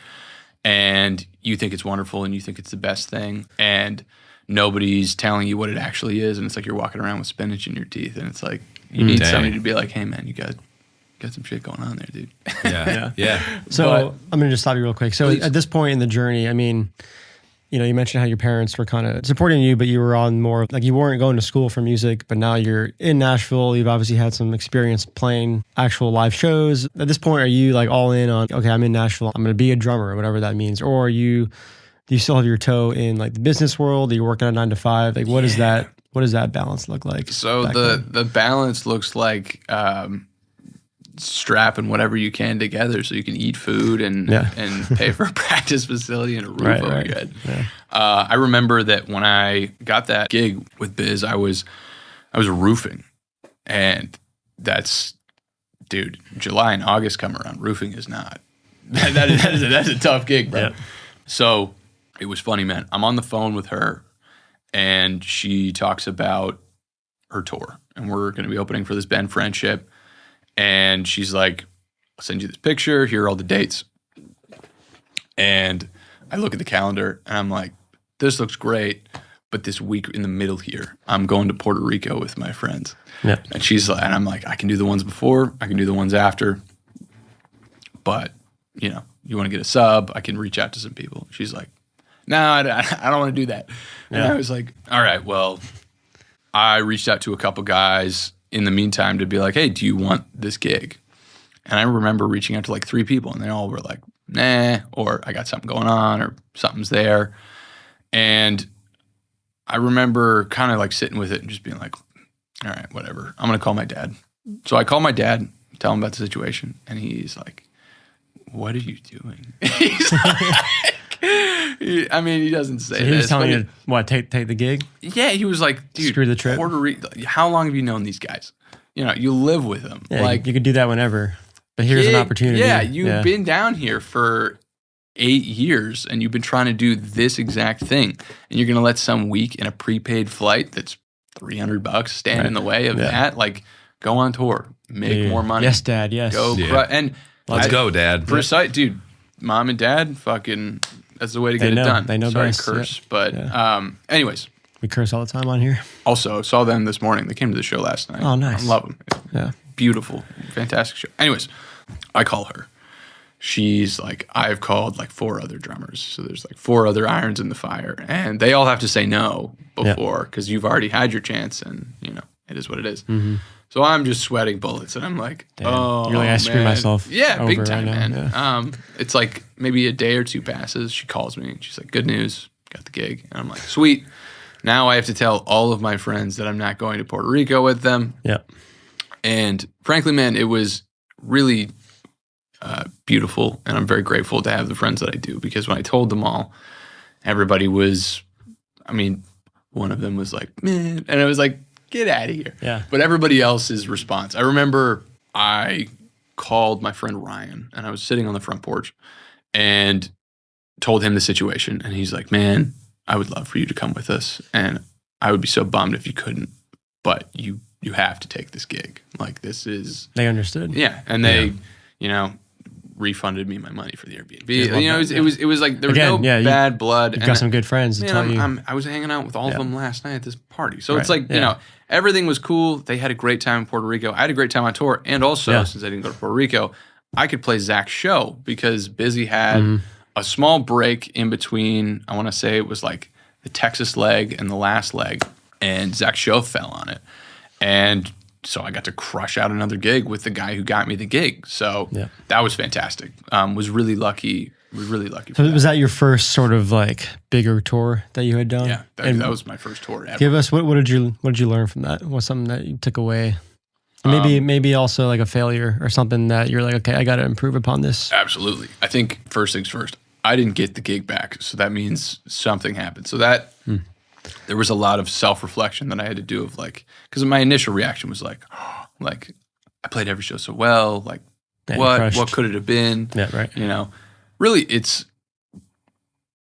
and you think it's wonderful and you think it's the best thing and nobody's telling you what it actually is. And it's like you're walking around with spinach in your teeth and it's like you need somebody to be like, hey man, you got some shit going on there, dude. Yeah. So I'm going to just stop you real quick. So at this point in the journey, I mean, you mentioned how your parents were kind of supporting you, but you were on more like you weren't going to school for music, but now you're in Nashville. You've obviously had some experience playing actual live shows. At this point, are you like all in on, okay, I'm in Nashville, I'm going to be a drummer, or whatever that means? Or do you still have your toe in like the business world? Are you working at 9 to 5? Like what does that balance look like? So the balance looks like strapping whatever you can together so you can eat food and pay for a practice facility and a roof over your head. Yeah. I remember that when I got that gig with Biz, I was roofing, and that's, dude, July and August come around. Roofing is not. That's a tough gig, bro. Yeah. So it was funny, man. I'm on the phone with her, and she talks about her tour, and we're going to be opening for this band Friendship. And she's like, I'll send you this picture. Here are all the dates. And I look at the calendar and I'm like, this looks great. But this week in the middle here, I'm going to Puerto Rico with my friends. Yeah. And she's like, and I'm like, I can do the ones before. I can do the ones after. But, you want to get a sub. I can reach out to some people. She's like, no, I don't want to do that. And I was like, all right, well, I reached out to a couple guys in the meantime to be like, hey, do you want this gig? And I remember reaching out to like 3 people and they all were like, nah, or I got something going on or something's there. And I remember kind of like sitting with it and just being like, all right, whatever. I'm going to call my dad. So I call my dad, tell him about the situation. And he's like, what are you doing? He's like, he doesn't say he was telling you, what, take the gig? Yeah, he was like, dude, screw the trip. Puerto Rico, how long have you known these guys? You live with them. Yeah, like you could do that whenever, but here's an opportunity. Yeah, you've been down here for 8 years and you've been trying to do this exact thing. And you're going to let some week in a prepaid flight that's $300 stand in the way of that? Like, go on tour, make more money. Yes, Dad, yes. And let's go, Dad. For a site, dude, Mom and Dad, fucking... That's the way to get it done. They know Sorry best. to curse, but anyways. We curse all the time on here. Also, saw them this morning. They came to the show last night. Oh, nice. I love them. Yeah. Beautiful. Fantastic show. Anyways, I call her. She's like, I've called like 4 other drummers. So there's like 4 other irons in the fire. And they all have to say no before because you've already had your chance and, it is what it is. Mm-hmm. So I'm just sweating bullets, and I'm like, Damn. oh, You're like, I screwed myself. Yeah, big over time, right now. man. Yeah. It's like maybe a day or two passes. She calls me, and she's like, good news, got the gig. And I'm like, sweet. Now I have to tell all of my friends that I'm not going to Puerto Rico with them. Yeah. And frankly, man, it was really beautiful, and I'm very grateful to have the friends that I do, because when I told them all, everybody was, I mean, one of them was like, man, and it was like, get out of here. Yeah. But everybody else's response. I remember I called my friend Ryan, and I was sitting on the front porch and told him the situation. And he's like, man, I would love for you to come with us. And I would be so bummed if you couldn't, but you have to take this gig. Like, this is. They understood. Yeah. And they, you know, refunded me my money for the Airbnb. Yeah, You know, it was like there was no bad blood. You've got some good friends to tell you. I was hanging out with all of them last night at this party. So Right. it's like, you know, everything was cool. They had a great time in Puerto Rico. I had a great time on tour. And also, since I didn't go to Puerto Rico, I could play Zach's show, because Busy had a small break in between. I want to say it was like the Texas leg and the last leg, and Zach's show fell on it. And so I got to crush out another gig with the guy who got me the gig. So that was fantastic. Was really lucky. So was that your first sort of like bigger tour that you had done? Yeah, that was my first tour ever. Give us what did you learn from that? What's something that you took away? Maybe also like a failure or something that you're like, okay, I got to improve upon this. Absolutely. I think first things first, I didn't get the gig back. So that means something happened. So that there was a lot of self-reflection that I had to do of like, because my initial reaction was like, I played every show so well. Like, what could it have been? Yeah, right. You know, really, it's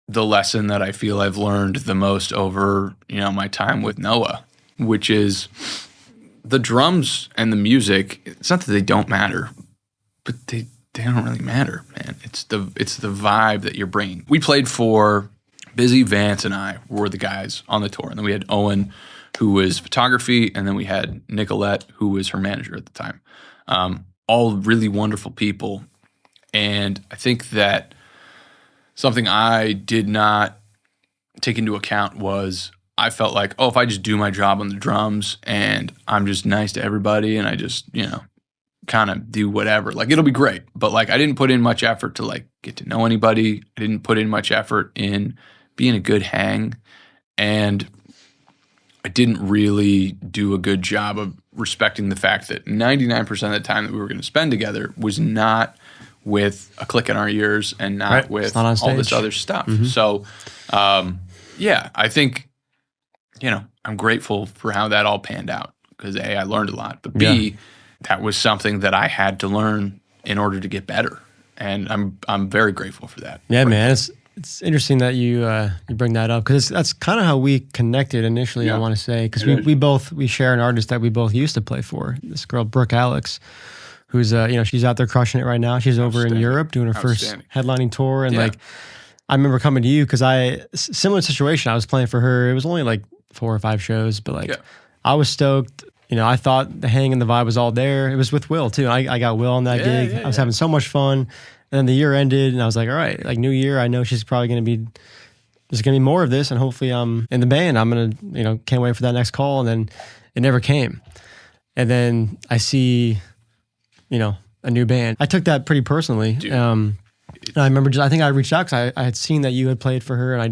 the lesson that I feel I've learned the most over, you know, my time with Noah, which is the drums and the music. It's not that they don't matter, but they don't really matter, man. It's the vibe that you're bringing. We played for Busy, Vance, and I were the guys on the tour, and then we had Owen, who was photography, and then we had Nicolette, who was her manager at the time. All really wonderful people, and I think that something I did not take into account was I felt like, if I just do my job on the drums and I'm just nice to everybody and I just, you know, kind of do whatever, like it'll be great. But like I didn't put in much effort to like get to know anybody. I didn't put in much effort in being a good hang. And I didn't really do a good job of respecting the fact that 99% of the time that we were going to spend together was not with a click in our ears and not with all this other stuff. So, I think, you know, I'm grateful for how that all panned out, because A, I learned a lot, but B, that was something that I had to learn in order to get better. And I'm very grateful for that. Yeah, man. It's interesting that you bring that up, because that's kind of how we connected initially, I want to say, because we share an artist that we both used to play for, this girl, Brooke Alex, who's, she's out there crushing it right now. She's over in Europe doing her first headlining tour. And like, I remember coming to you because similar situation, I was playing for her. It was only like 4 or 5 shows, but like I was stoked. You know, I thought the hang and the vibe was all there. It was with Will too. I got Will on that gig. I was having so much fun. And then the year ended and I was like, all right, like new year, I know she's probably going to be, there's going to be more of this, and hopefully I'm in the band. I'm going to, can't wait for that next call. And then it never came. And then I see, a new band. I took that pretty personally. And I remember I think I reached out because I had seen that you had played for her, and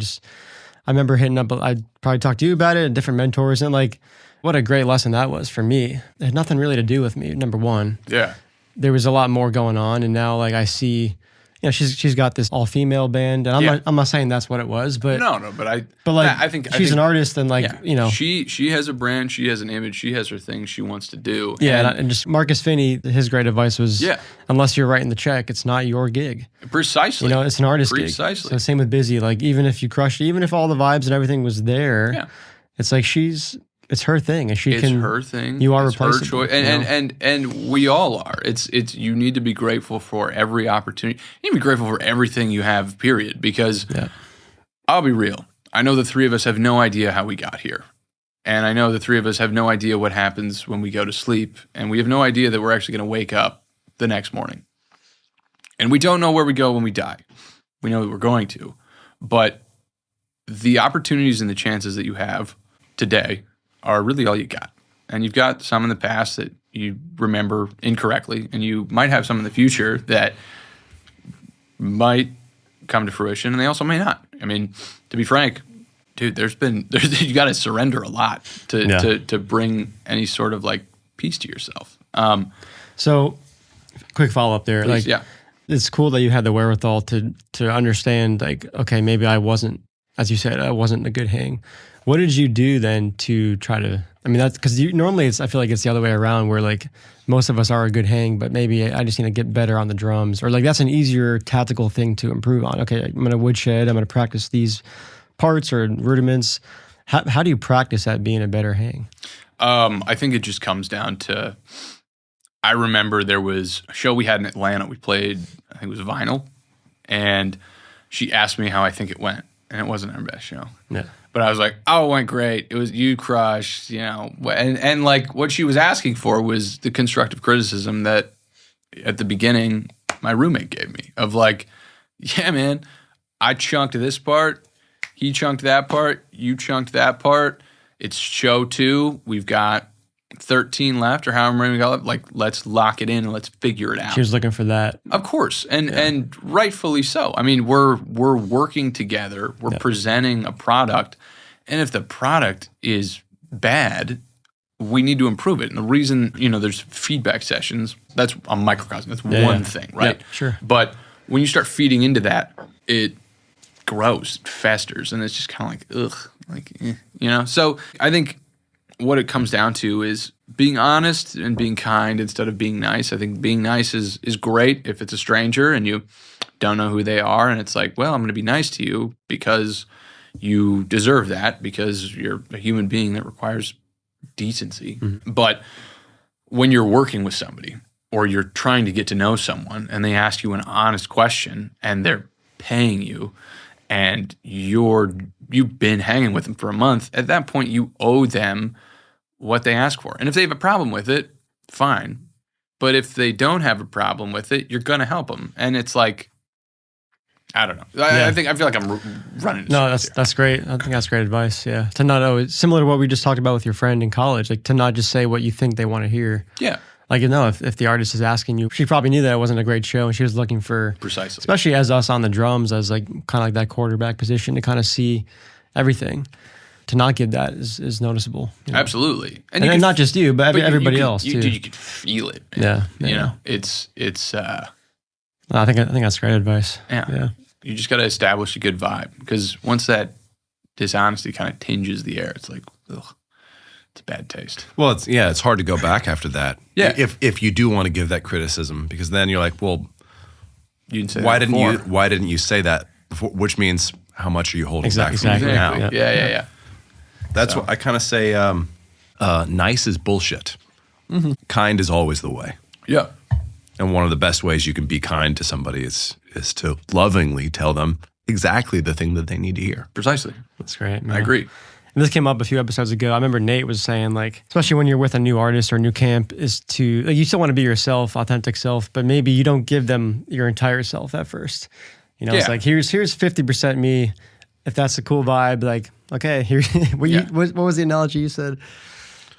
I remember hitting up, I probably talked to you about it and different mentors, and like, what a great lesson that was for me. It had nothing really to do with me, number one. Yeah. There was a lot more going on, and now like I see, she's got this all-female band, and I'm not saying that's what it was, but I think she's an artist, and like she has a brand, she has an image, she has her things she wants to do. Yeah, and just Marcus Finney, his great advice was, unless you're writing the check, it's not your gig. Precisely. It's an artist gig. Precisely. So same with Busy. Like even if you crushed, even if all the vibes and everything was there, it's like it's her thing, and it's her thing. You are it's replaceable. her choice, and we all are. It's you need to be grateful for every opportunity. You need to be grateful for everything you have. Period. Because I'll be real. I know the three of us have no idea how we got here, and I know the three of us have no idea what happens when we go to sleep, and we have no idea that we're actually going to wake up the next morning, and we don't know where we go when we die. We know that we're going to, but the opportunities and the chances that you have today are really all you got. and you've got some in the past that you remember incorrectly, and you might have some in the future that might come to fruition, and they also may not. I mean, to be frank, dude, you got to surrender a lot to bring any sort of like peace to yourself. So, quick follow up there. Please, like, it's cool that you had the wherewithal to understand, like, okay, maybe I wasn't, as you said, I wasn't a good hang. What did you do then to try to? I mean, that's because normally I feel like it's the other way around, where like most of us are a good hang, but maybe I just need to get better on the drums, or like that's an easier tactical thing to improve on. Okay, I'm gonna woodshed. I'm gonna practice these parts or rudiments. How do you practice at being a better hang? I think it just comes down to. I remember there was a show we had in Atlanta. We played, I think it was Vinyl, and she asked me how I think it went, and it wasn't our best show. Yeah. But I was like, oh, it went great. It was, you crushed, you know. And like what she was asking for was the constructive criticism that at the beginning my roommate gave me of like, yeah, man, I chunked this part, he chunked that part, you chunked that part. It's show 2. We've got 13 left or however many we got left. Like, let's lock it in and let's figure it out. She was looking for that. Of course. And rightfully so. I mean, we're working together. We're presenting a product. And if the product is bad, we need to improve it. And the reason, there's feedback sessions, that's a microcosm. That's one thing, right? Yeah, sure. But when you start feeding into that, it grows, it festers, and it's just kind of like, ugh, like, So I think what it comes down to is being honest and being kind instead of being nice. I think being nice is great if it's a stranger and you don't know who they are, and it's like, well, I'm going to be nice to you because you deserve that, because you're a human being that requires decency. Mm-hmm. But when you're working with somebody or you're trying to get to know someone and they ask you an honest question and they're paying you and you've been hanging with them for a month, at that point you owe them what they ask for. And if they have a problem with it, fine. But if they don't have a problem with it, you're going to help them. And it's like, I don't know. I feel like I'm running. No, that's great. I think that's great advice. Yeah, to not always, similar to what we just talked about with your friend in college, like to not just say what you think they want to hear. Yeah. Like, if the artist is asking you, she probably knew that it wasn't a great show, and she was looking for, precisely, especially as us on the drums, as like kind of like that quarterback position to kind of see everything. To not give that is noticeable. Absolutely, and not just you, but everybody else too. You can feel it. Man. Yeah. It's. I think that's great advice. Yeah. You just got to establish a good vibe, because once that dishonesty kind of tinges the air, it's like, ugh, it's a bad taste. Well, it's hard to go back after that. Yeah. If you do want to give that criticism, because then you're like, well, you didn't say why that didn't before. why didn't you say that before? Which means how much are you holding back from Exactly. now? Yeah. That's what I kind of say. Nice is bullshit. Mm-hmm. Kind is always the way. Yeah. And one of the best ways you can be kind to somebody is to lovingly tell them exactly the thing that they need to hear. Precisely. That's great. I agree. And this came up a few episodes ago. I remember Nate was saying, like, especially when you're with a new artist or a new camp, is to, like, you still want to be yourself, authentic self, but maybe you don't give them your entire self at first. It's like, here's 50% me. If that's a cool vibe, like, okay, here. What was the analogy you said?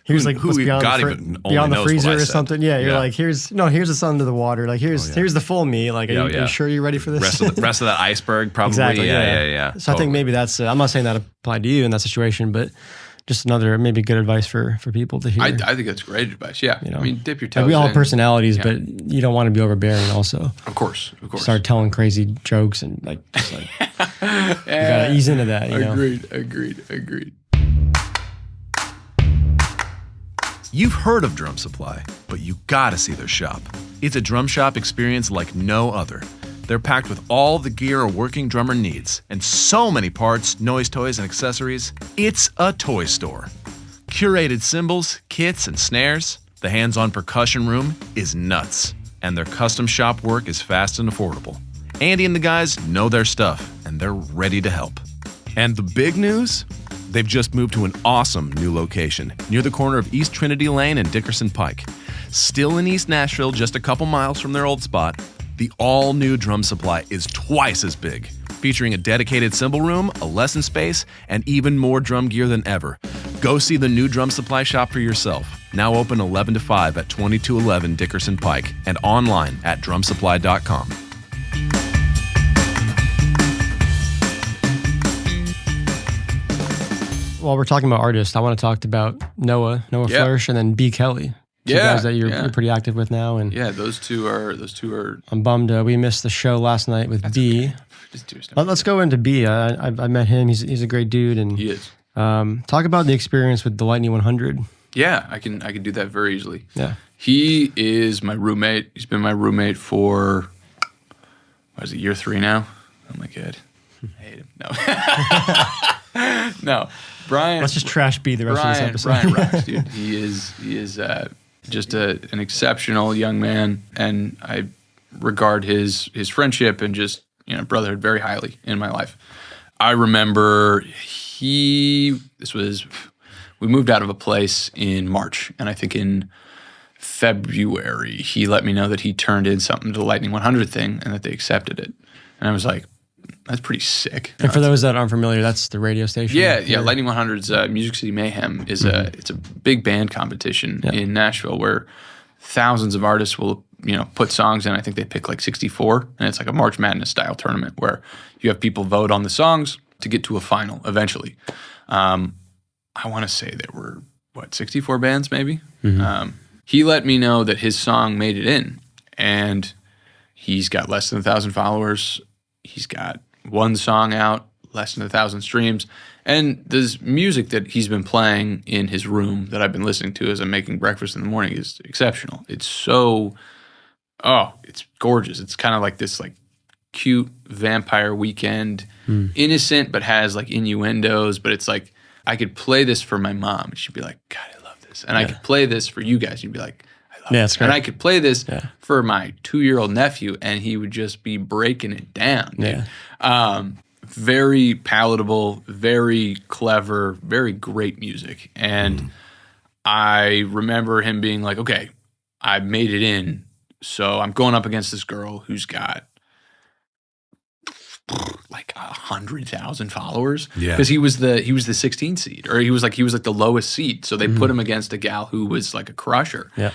Here's like who what's beyond the freezer or something. Yeah, you're like, here's the sun under the water. Like here's the full me. Like, are you sure you're ready for this? Rest of that iceberg, probably. Exactly. Yeah. So I think maybe that's. I'm not saying that applied to you in that situation, but just another maybe good advice for people to hear. I think that's great advice. Yeah. I mean, dip your toes. Like we all have in. personalities, but you don't want to be overbearing. Also, of course. Start telling crazy jokes and just like you gotta ease into that. Agreed. You've heard of Drum Supply, but you gotta see their shop. It's a drum shop experience like no other. They're packed with all the gear a working drummer needs, and so many parts, noise toys, and accessories. It's a toy store. Curated cymbals, kits, and snares. The hands-on percussion room is nuts, and their custom shop work is fast and affordable. Andy and the guys know their stuff, and they're ready to help. And the big news? They've just moved to an awesome new location near the corner of East Trinity Lane and Dickerson Pike. Still in East Nashville, just a couple miles from their old spot, the all-new Drum Supply is twice as big, featuring a dedicated cymbal room, a lesson space, and even more drum gear than ever. Go see the new Drum Supply shop for yourself. Now open 11 to 5 at 2211 Dickerson Pike and online at drumsupply.com. While we're talking about artists, I want to talk about Noah Floersch, and then B. Kelly. Two guys that you're pretty active with now. And yeah, those two are. I'm bummed we missed the show last night with B. Okay. Let's go into B. I met him. He's a great dude, and He is. Talk about the experience with the Lightning 100. Yeah, I can do that very easily. Yeah, he is my roommate. He's been my roommate for year 3 now. Oh my god, I hate him. No, no. Brian. Let's just trash B the rest of this episode. Brian rocks, dude. He is just an exceptional young man, and I regard his friendship and just brotherhood very highly in my life. I remember we moved out of a place in March, and I think in February he let me know that he turned in something to the Lightning 100 thing and that they accepted it, and I was like, that's pretty sick. And for those that aren't familiar, that's the radio station. Yeah. Lightning 100's Music City Mayhem is it's a big band competition in Nashville where thousands of artists will put songs in. I think they pick like 64, and it's like a March Madness style tournament where you have people vote on the songs to get to a final eventually. I want to say there were 64 bands maybe. Mm-hmm. He let me know that his song made it in, and he's got less than 1,000 followers. He's got one song out, less than 1,000 streams, and this music that he's been playing in his room that I've been listening to as I'm making breakfast in the morning is exceptional. It's it's gorgeous. It's kind of like this like cute Vampire Weekend, innocent but has like innuendos, but it's like I could play this for my mom and she'd be like, God, I love this. And I could play this for you guys and you'd be like, That's great. And I could play this for my 2-year-old nephew, and he would just be breaking it down. Dude. Very palatable, very clever, very great music. And I remember him being like, okay, I made it in, so I'm going up against this girl who's got like 100,000 followers. Yeah, because he was the 16 seed, or he was like the lowest seed. So they put him against a gal who was like a crusher. Yeah.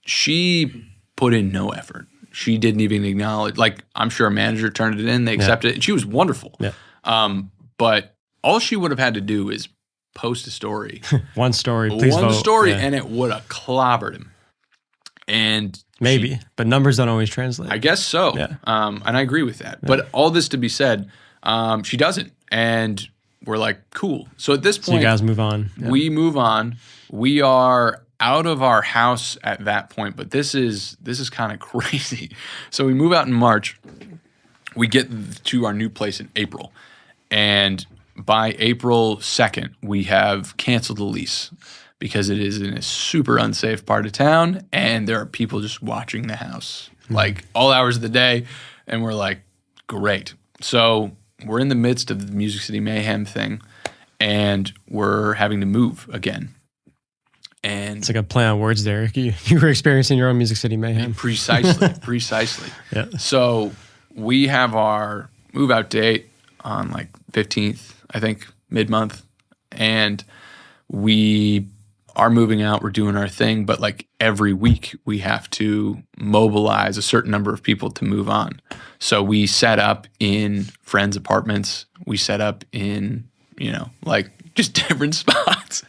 She put in no effort. She didn't even acknowledge. Like, I'm sure a manager turned it in. They accepted it. And she was wonderful. Yeah. But all she would have had to do is post a story. One story, please vote. One story, and it would have clobbered him. And maybe, but numbers don't always translate. I guess so. Yeah. And I agree with that. Yeah. But all this to be said, she doesn't. And we're like, cool. So at this point, you guys move on. Yeah. We move on. We are out of our house at that point, but this is kind of crazy. So we move out in March. We get to our new place in April. And by April 2nd, we have canceled the lease because it is in a super unsafe part of town, and there are people just watching the house like all hours of the day, and we're like, great. So we're in the midst of the Music City Mayhem thing, and we're having to move again. And it's like a play on words there. You were experiencing your own Music City Mayhem. Precisely. Yeah. So we have our move-out date on like 15th, I think, mid-month, and we are moving out. We're doing our thing, but like every week we have to mobilize a certain number of people to move on. So we set up in friends' apartments. We set up in, like just different spots,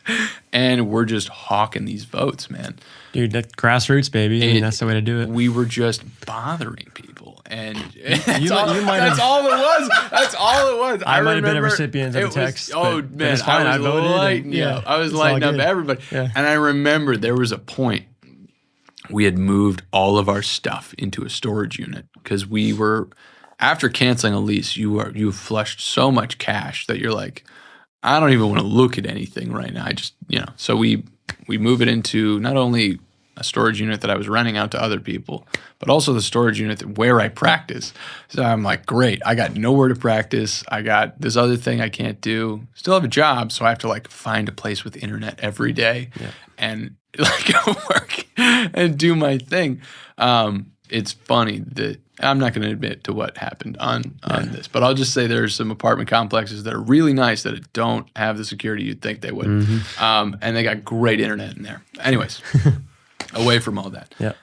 and we're just hawking these votes, man. Dude, that grassroots, baby. I mean, that's the way to do it. We were just bothering people, and that's all it was. That's all it was. I might have been a recipient of the text. Man, I voted. I was lighting up everybody. Yeah. And I remember there was a point we had moved all of our stuff into a storage unit because we were, after canceling a lease, you flushed so much cash that you're like, I don't even want to look at anything right now. I just, so we move it into not only a storage unit that I was renting out to other people, but also the storage unit where I practice. So I'm like, great, I got nowhere to practice. I got this other thing I can't do. Still have a job, so I have to like find a place with internet every day and like go work and do my thing. it's funny that I'm not going to admit to what happened on this, but I'll just say there's some apartment complexes that are really nice that don't have the security you'd think they would. And they got great internet in there. Anyways, away from all that. Yeah.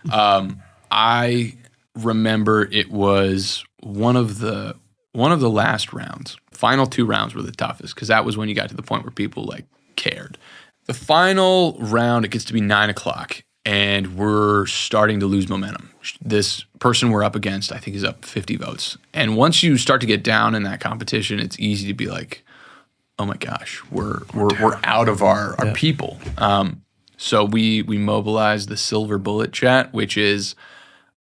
I remember it was one of the last rounds. Final 2 rounds were the toughest because that was when you got to the point where people like cared. The final round, it gets to be 9 o'clock. And we're starting to lose momentum. This person we're up against, I think, is up 50 votes. And once you start to get down in that competition, it's easy to be like, "Oh my gosh, we're out of our people." So we mobilized the Silver Bullet chat, which is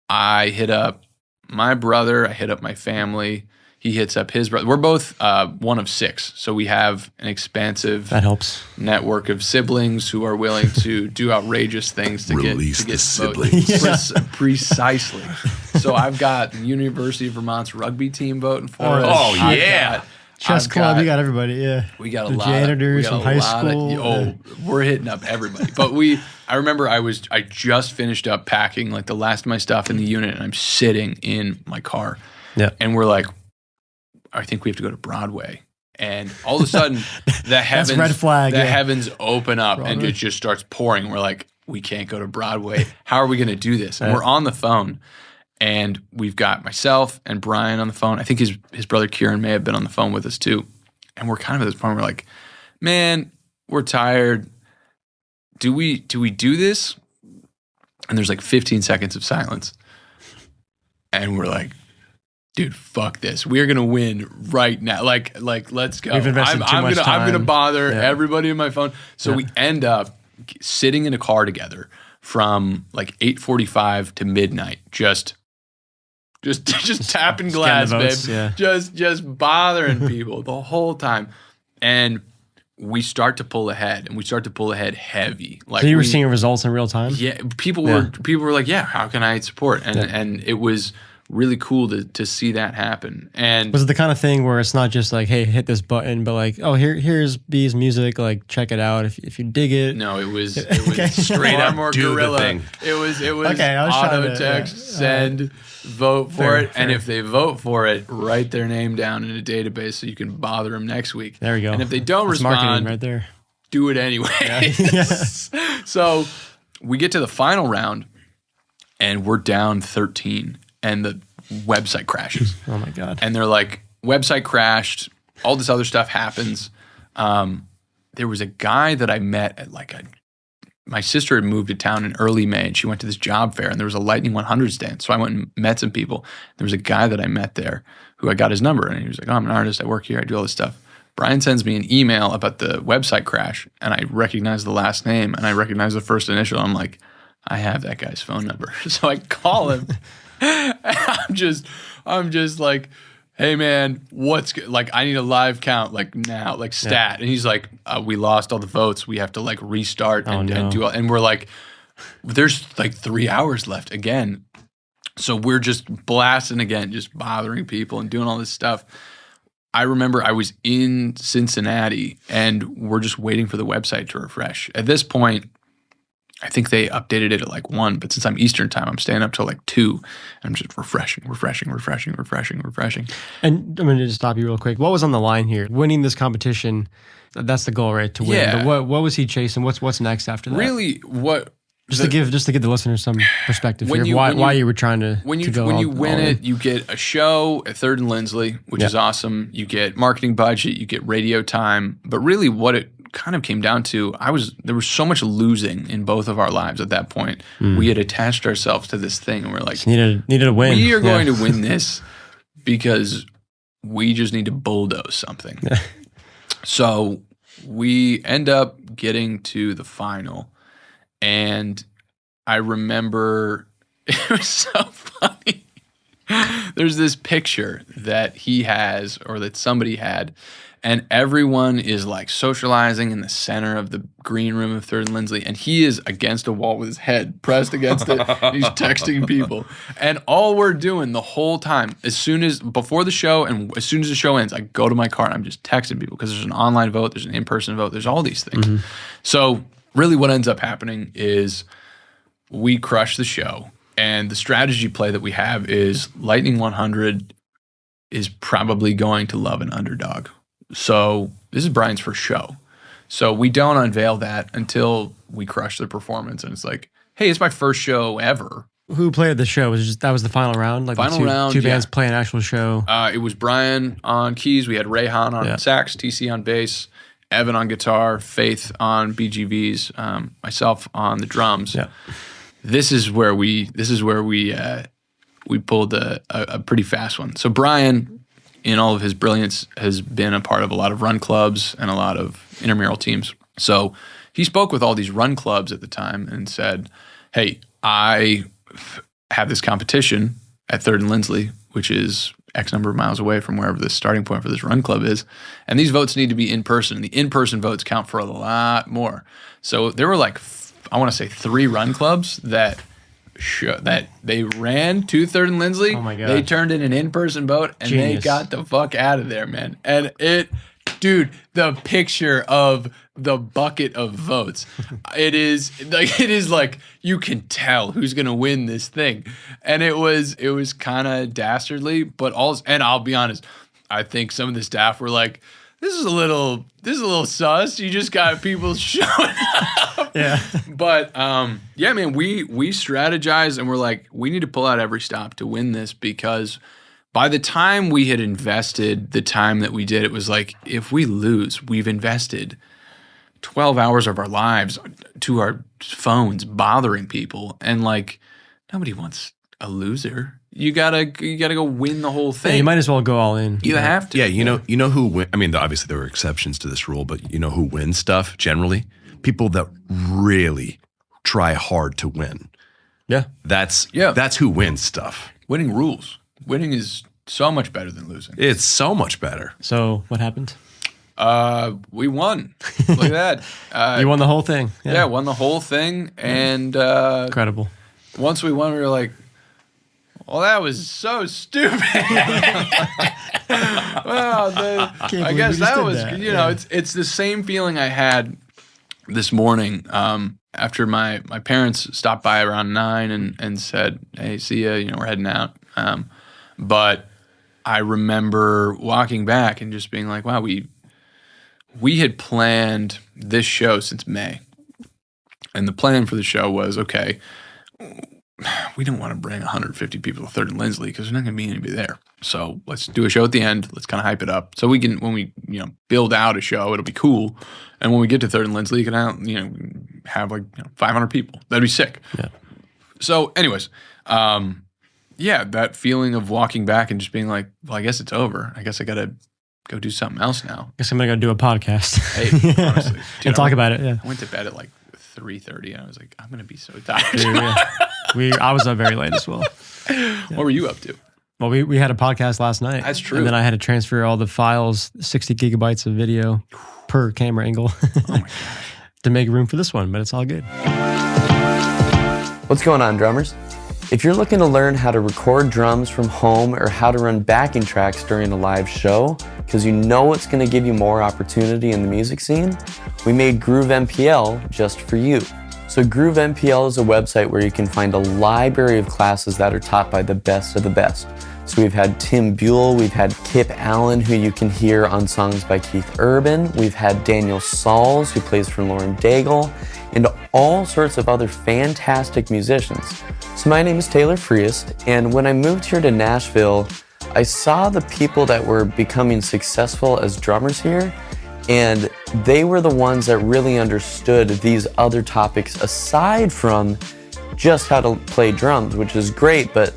I hit up my brother, I hit up my family. He hits up his brother. We're both one of 6, so we have an expansive That helps. network of siblings who are willing to do outrageous things to Release get the siblings. siblings. Precisely. So I've got the University of Vermont's rugby team voting for us. Oh, I've yeah. got- Chess I've club, got- you got everybody. Yeah. We got a The lot. janitors from high school. We're hitting up everybody. But I remember I just finished up packing like the last of my stuff in the unit, and I'm sitting in my car. Yeah. And we're like, I think we have to go to Broadway. And all of a sudden, the heavens, red flag, the yeah. heavens open up and Broadway. it just starts pouring. We're like, we can't go to Broadway. How are we going to do this? And we're on the phone, and we've got myself and Brian on the phone. I think his brother Kieran may have been on the phone with us too. And we're kind of at this point where we're like, man, we're tired. Do we do this? And there's like 15 seconds of silence. And we're like, dude, fuck this. We're gonna win right now. Like, let's go. We've invested too much I'm gonna time. bother Yeah. everybody in my phone. So Yeah. we end up sitting in a car together from like 8:45 to midnight, just tapping glass, the babe. votes, yeah. Just bothering people the whole time. And we start to pull ahead, and we start to pull ahead heavy. Like So you were seeing results in real time? yeah, people were like, yeah, how can I support? And it was really cool to see that happen. And Was it the kind of thing where it's not just like, hey, hit this button, but like, oh, here's B's music, like check it out if you dig it. no, it was Okay. straight up more Do the guerrilla. thing. It was Okay, I was trying auto to- text, yeah. send, vote for Fair, it, and fair. if they vote for it, write their name down in a database so you can bother them next week. There we go. And if they don't That's marketing respond, right there. do it anyway. So we get to the final round, and we're down 13, and the website crashes. Oh my God. And they're like, website crashed, all this other stuff happens. There was a guy that I met at my sister had moved to town in early May, and she went to this job fair, and there was a Lightning 100 stand. So I went and met some people. There was a guy that I met there who I got his number, and he was like, oh, I'm an artist, I work here, I do all this stuff. Brian sends me an email about the website crash, and I recognize the last name, and I recognize the first initial. I'm like, I have that guy's phone number. So I call him. I'm just like, hey man, what's good? Like, I need a live count, like now, like stat. And he's like, we lost all the votes. We have to like restart and do all. And we're like, there's like 3 hours left again. So we're just blasting again, just bothering people and doing all this stuff. I remember I was in Cincinnati, and we're just waiting for the website to refresh. At this point, I think they updated it at like 1, but since I'm Eastern time, I'm staying up till like 2. And I'm just refreshing. And I'm going to just stop you real quick. What was on the line here? Winning this competition, that's the goal, right? To win. Yeah. But what was he chasing? What's next after that? Really, what Just to give the listeners some perspective When here. you- Why when you- you were trying to when you go when all- you win all in. it, you get a show at 3rd and Lindsley, which is awesome. You get marketing budget, you get radio time. But really, what it kind of came down to, there was so much losing in both of our lives at that point. We had attached ourselves to this thing, and we're like, needed a win. we are going to win this because we just need to bulldoze something. So we end up getting to the final, and I remember it was so funny. There's this picture that he has, or that somebody had, and everyone is like socializing in the center of the green room of 3rd and Lindsley, and he is against a wall with his head pressed against it. He's texting people, and all we're doing the whole time, before the show and as soon as the show ends, I go to my car and I'm just texting people because there's an online vote, there's an in-person vote, there's all these things. So really, what ends up happening is we crush the show. And the strategy play that we have is Lightning 100 is probably going to love an underdog. So this is Brian's first show. So we don't unveil that until we crush the performance. And it's like, hey, it's my first show ever. Who played the show? That was the final round? Like Final the round, two bands yeah. play an actual show? It was Brian on keys. We had Rayhan on sax, TC on bass, Evan on guitar, Faith on BGVs, myself on the drums. Yeah. This is where we pulled a pretty fast one. So Brian, in all of his brilliance, has been a part of a lot of run clubs and a lot of intramural teams. So he spoke with all these run clubs at the time and said, hey, I have this competition at 3rd and Lindsley, which is X number of miles away from wherever the starting point for this run club is. And these votes need to be in person. And the in-person votes count for a lot more. So there were like, I want to say 3 run clubs that they ran to 3rd and Lindsley. Oh my God. They turned in an in-person vote and Genius. they got the fuck out of there, man. And dude, the picture of the bucket of votes, it is like you can tell who's gonna win this thing. And it was kind of dastardly, but and I'll be honest, I think some of the staff were like, this is a little sus. You just got people showing up. Yeah. But yeah, man, we strategized and we're like, we need to pull out every stop to win this, because by the time we had invested the time that we did, it was like, if we lose, we've invested 12 hours of our lives to our phones bothering people, and like nobody wants a loser. You gotta go win the whole thing. Yeah, you might as well go all in. You have to. Yeah, you know who win. I mean, obviously there were exceptions to this rule, but you know who wins stuff generally? People that really try hard to win. Yeah. That's who wins stuff. Winning rules. Winning is so much better than losing. It's so much better. So what happened? We won. Look at that. You won the whole thing. Yeah, won the whole thing. And Incredible. once we won, we were like, well, that was so stupid. Well, I guess that was, it's the same feeling I had this morning after my parents stopped by around 9 and said, hey, see ya, we're heading out. But I remember walking back and just being like, wow, we had planned this show since May. And the plan for the show was, okay, we don't want to bring 150 people to 3rd and Lindsley because there's not going to be anybody there. So let's do a show at the end. Let's kind of hype it up. So we can, when we, build out a show, it'll be cool. And when we get to 3rd and Lindsley, you can, have like 500 people. That'd be sick. Yeah. So anyways, that feeling of walking back and just being like, well, I guess it's over. I guess I got to go do something else now. Guess I'm going to go do a podcast. Hey, honestly. And talk about it, yeah. I went to bed at like 3:30 and I was like, I'm going to be so tired. Dude, yeah. I was up very late as well. What were you up to? Well, we had a podcast last night. That's true. And then I had to transfer all the files, 60 gigabytes of video per camera angle Oh my gosh. to make room for this one, but it's all good. What's going on, drummers? If you're looking to learn how to record drums from home or how to run backing tracks during a live show, because you know it's going to give you more opportunity in the music scene, we made Groove MPL just for you. So Groove MPL is a website where you can find a library of classes that are taught by the best of the best. So we've had Tim Buell, we've had Kip Allen, who you can hear on songs by Keith Urban, we've had Daniel Sauls, who plays for Lauren Daigle, and all sorts of other fantastic musicians. So my name is Taylor Friest, and when I moved here to Nashville, I saw the people that were becoming successful as drummers here, and they were the ones that really understood these other topics aside from just how to play drums, which is great, but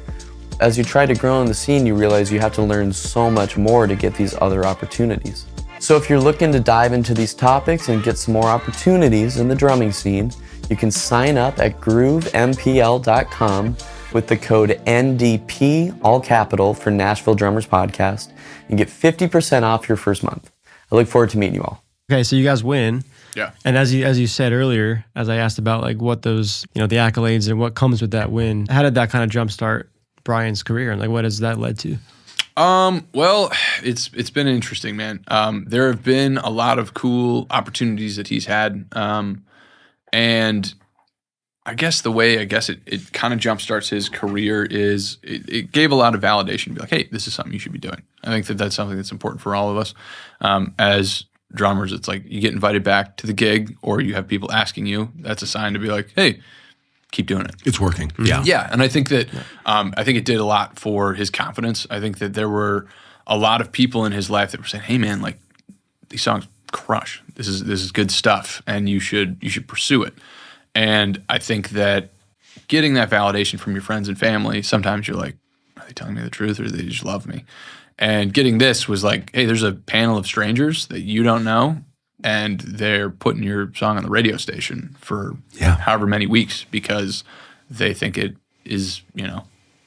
as you try to grow in the scene, you realize you have to learn so much more to get these other opportunities. So if you're looking to dive into these topics and get some more opportunities in the drumming scene, you can sign up at groovempl.com with the code NDP, all capital, for Nashville Drummers Podcast, and get 50% off your first month. I look forward to meeting you all. Okay, so you guys win. Yeah. And as you said earlier, as I asked about like what those, the accolades and what comes with that win, how did that kind of jumpstart Brian's career, and like what has that led to? Well, it's been interesting, man. There have been a lot of cool opportunities that he's had. And I guess it kind of jumpstarts his career is it gave a lot of validation to be like, hey, this is something you should be doing. I think that's something that's important for all of us. As drummers, it's like you get invited back to the gig or you have people asking you. That's a sign to be like, hey, keep doing it. It's working. Yeah. Yeah. And I think that I think it did a lot for his confidence. I think that there were a lot of people in his life that were saying, hey man, like these songs crush. This is good stuff and you should pursue it. And I think that getting that validation from your friends and family, sometimes you're like, are they telling me the truth or do they just love me? And getting this was like, hey, there's a panel of strangers that you don't know, and they're putting your song on the radio station for however many weeks because they think it is,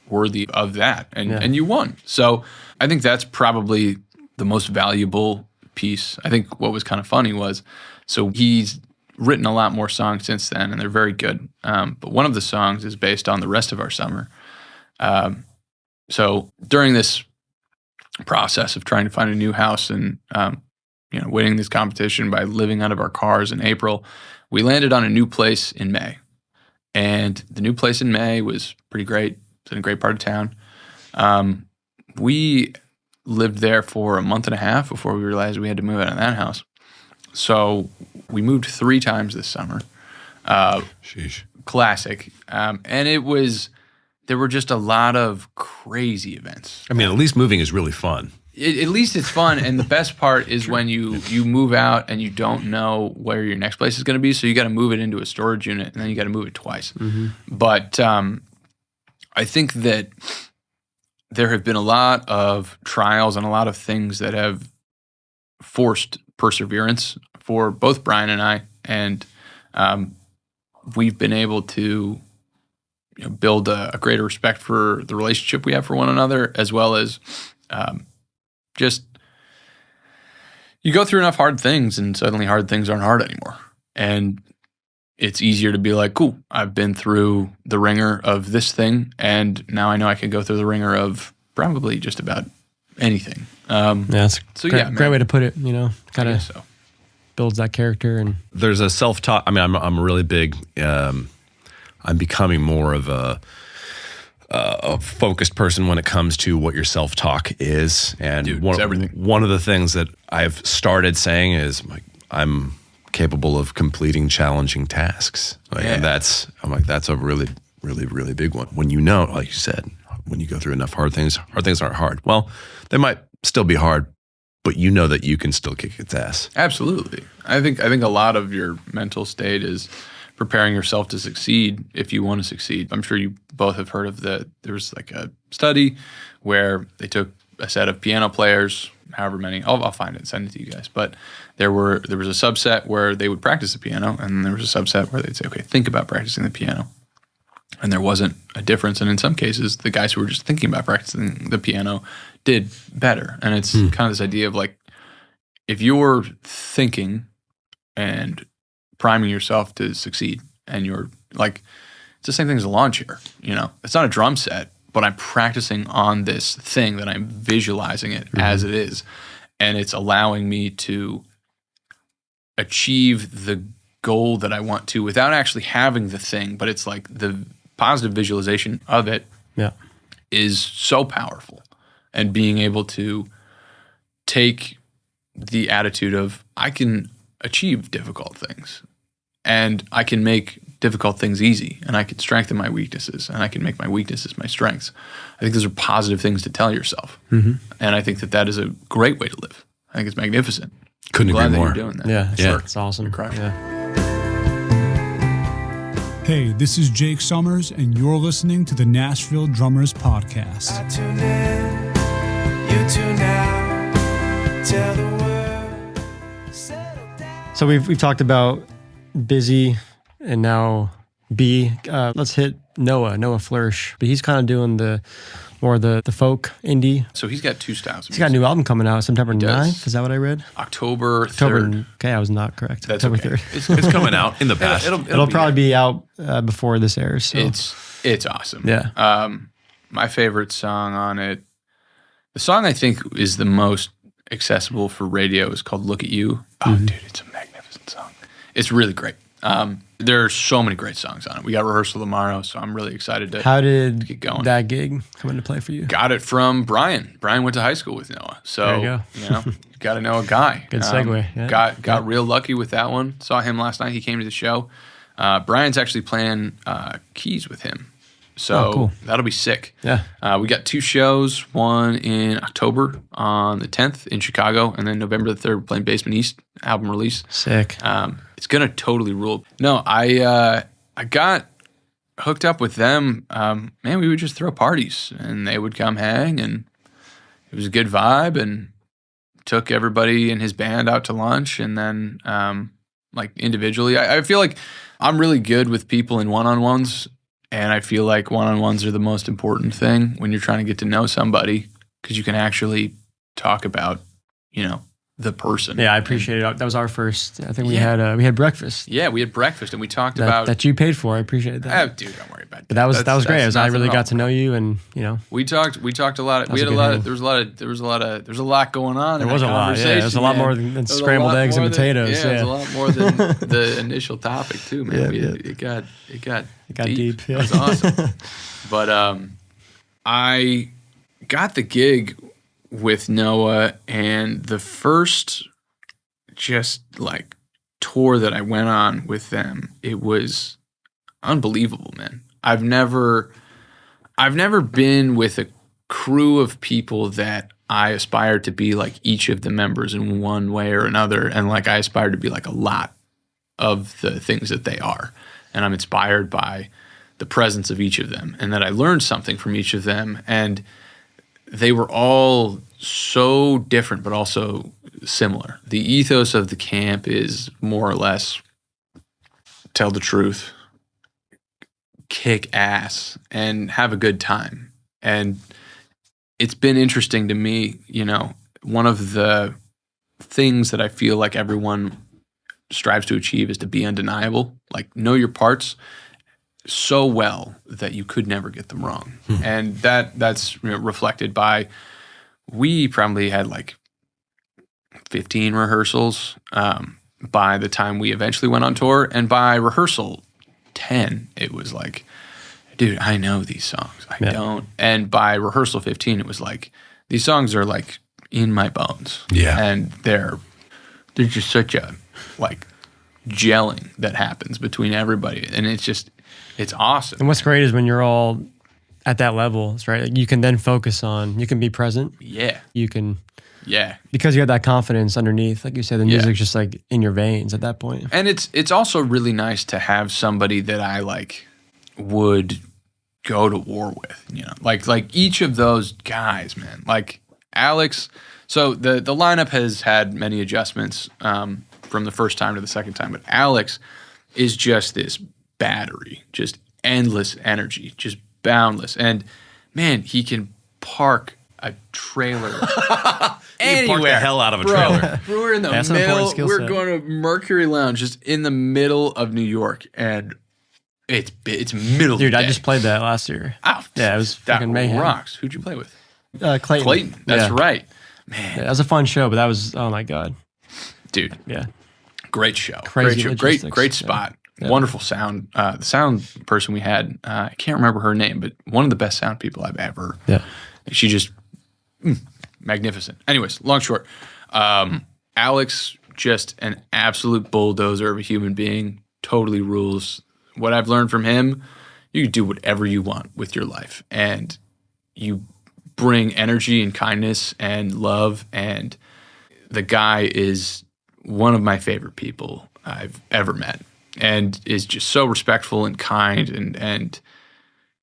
worthy of that. And you won. So I think that's probably the most valuable piece. I think what was kind of funny was, so he's written a lot more songs since then, and they're very good. But one of the songs is based on The Rest of Our Summer. So during this process of trying to find a new house and winning this competition by living out of our cars in April, we landed on a new place in May. And the new place in May was pretty great. It's in a great part of town. We lived there for a month and a half before we realized we had to move out of that house. So we moved 3 times this summer. Sheesh. Classic. And there were just a lot of crazy events. I mean, at least moving is really fun. At least it's fun. And the best part is when you move out and you don't know where your next place is going to be. So you got to move it into a storage unit and then you got to move it twice. Mm-hmm. But I think that there have been a lot of trials and a lot of things that have forced perseverance for both Brian and I. And we've been able to build a greater respect for the relationship we have for one another, as well as just you go through enough hard things and suddenly hard things aren't hard anymore. And it's easier to be like, cool, I've been through the ringer of this thing and now I know I can go through the ringer of probably just about anything. It's great way to put it, kind of builds that character. And there's a self-talk. I mean, I'm a really big, I'm becoming more of a focused person when it comes to what your self-talk is. And one of the things that I've started saying is like, I'm capable of completing challenging tasks. And that's a really, really, really big one. When like you said, when you go through enough hard things aren't hard. Well, they might still be hard, but you know that you can still kick its ass. Absolutely. I think a lot of your mental state is preparing yourself to succeed if you want to succeed. I'm sure you both have heard of there was like a study where they took a set of piano players, however many, I'll find it and send it to you guys. But there was a subset where they would practice the piano, and there was a subset where they'd say, okay, think about practicing the piano. And there wasn't a difference. And in some cases, the guys who were just thinking about practicing the piano did better. And it's kind of this idea of like, if you're thinking and priming yourself to succeed, and you're like, it's the same thing as a lawn chair, it's not a drum set, but I'm practicing on this thing that I'm visualizing it as it is. And it's allowing me to achieve the goal that I want to without actually having the thing, but it's like the positive visualization of it is so powerful. And being able to take the attitude of, I can achieve difficult things and I can make difficult things easy, and I can strengthen my weaknesses, and I can make my weaknesses my strengths. I think those are positive things to tell yourself. And I think that is a great way to live. I think it's magnificent. Couldn't agree more. That you're doing that. Yeah, it's awesome. You're crushing. Hey, this is Jake Summers, and you're listening to the Nashville Drummers Podcast. I tune in, you tune out, tell the world, settle down. So we've talked about Busy and now B. Let's hit Noah Floersch. But he's kind of doing the folk indie. So he's got 2 styles. He's got a new album coming out September 9th. Is that what I read? October 3rd. Okay, I was not correct. That's October okay. 3rd. It's coming out in the past. It'll probably be out before this airs. So. It's awesome. Yeah. My favorite song on it, the song I think is the most accessible for radio, is called "Look at You." Oh, dude, it's a magnificent song. It's really great. There are so many great songs on it. We got rehearsal tomorrow, so I'm really excited to How did get going. that gig come into play for you? Got it from Brian. Brian went to high school with Noah. So, There you go. you know, you got to know a guy. Good segue, yeah. Got real lucky with that one. Saw him last night. He came to the show. Brian's actually playing keys with him. So cool. That'll be sick. Yeah. We got 2 shows, one in October on the 10th in Chicago, and then November the 3rd, we're playing Basement East album release. Sick. It's going to totally rule. No, I got hooked up with them. Man, we would just throw parties, and they would come hang, and it was a good vibe, and took everybody in his band out to lunch, and then like individually. I feel like I'm really good with people in one-on-ones, and I feel like one-on-ones are the most important thing when you're trying to get to know somebody, because you can actually talk about, you know, the person. Yeah, I appreciate it. That was our first. I think we had breakfast. Yeah, we had breakfast, and we talked that, about that you paid for. I appreciate that. Oh, dude, don't worry about it. But that was great. I really got to know. know you, and you know, We talked a lot. We had a lot. There was a lot going on. there in was that a lot. Yeah, there was a lot more than There was a scrambled lot eggs and more than- potatoes. Yeah, it was a lot more than the initial topic too, man. Yeah, It got deep, yeah. It was awesome. But I got the gig with Noah, and the first just like tour that I went on with them, it was unbelievable, man. I've never been with a crew of people that I aspire to be like each of the members in one way or another, and like I aspire to be like a lot of the things that they are, and I'm inspired by the presence of each of them, and that I learned something from each of them, and they were all so different but also similar. The ethos of the camp is more or less tell the truth, kick ass, and have a good time. And it's been interesting to me, you know, one of the things that I feel like everyone strives to achieve is to be undeniable, like know your parts so well that you could never get them wrong. And that's reflected by, we probably had like 15 rehearsals by the time we eventually went on tour, and by rehearsal 10 it was like, dude, I know these songs. I don't. And by rehearsal 15 it was like, these songs are like in my bones. Yeah. And they're just such a like gelling that happens between everybody, and it's awesome. And what's great is when you're all at that level, right? Like you can then focus on, you can be present. Yeah. You can, Yeah. because you have that confidence underneath, like you said, the music's just like in your veins at that point. And it's also really nice to have somebody that I like would go to war with, you know, like each of those guys, man, like Alex. So the lineup has had many adjustments from the first time to the second time, but Alex is just this battery, just endless energy, just boundless. And man, he can park a trailer anywhere. Park the hell out of a Bro, trailer. we're in the That's an important middle. skill We're set. going to Mercury Lounge, just in the middle of New York, and it's middle. Dude, of the I day. just played that last year. Oh, Yeah, it was that fucking mayhem. rocks. Who'd you play with? Clayton. Clayton. That's Yeah. right, man. Yeah, that was a fun show, but that was, oh my God. Dude, Yeah. great show. Crazy great show. logistics. Great Yeah. spot. Yeah. Wonderful sound. The sound person we had, I can't remember her name, but one of the best sound people I've ever. Yeah. She just magnificent. Anyways, long short, Alex, just an absolute bulldozer of a human being. Totally rules. What I've learned from him, you can do whatever you want with your life, and you bring energy and kindness and love. And the guy is one of my favorite people I've ever met, and is just so respectful and kind and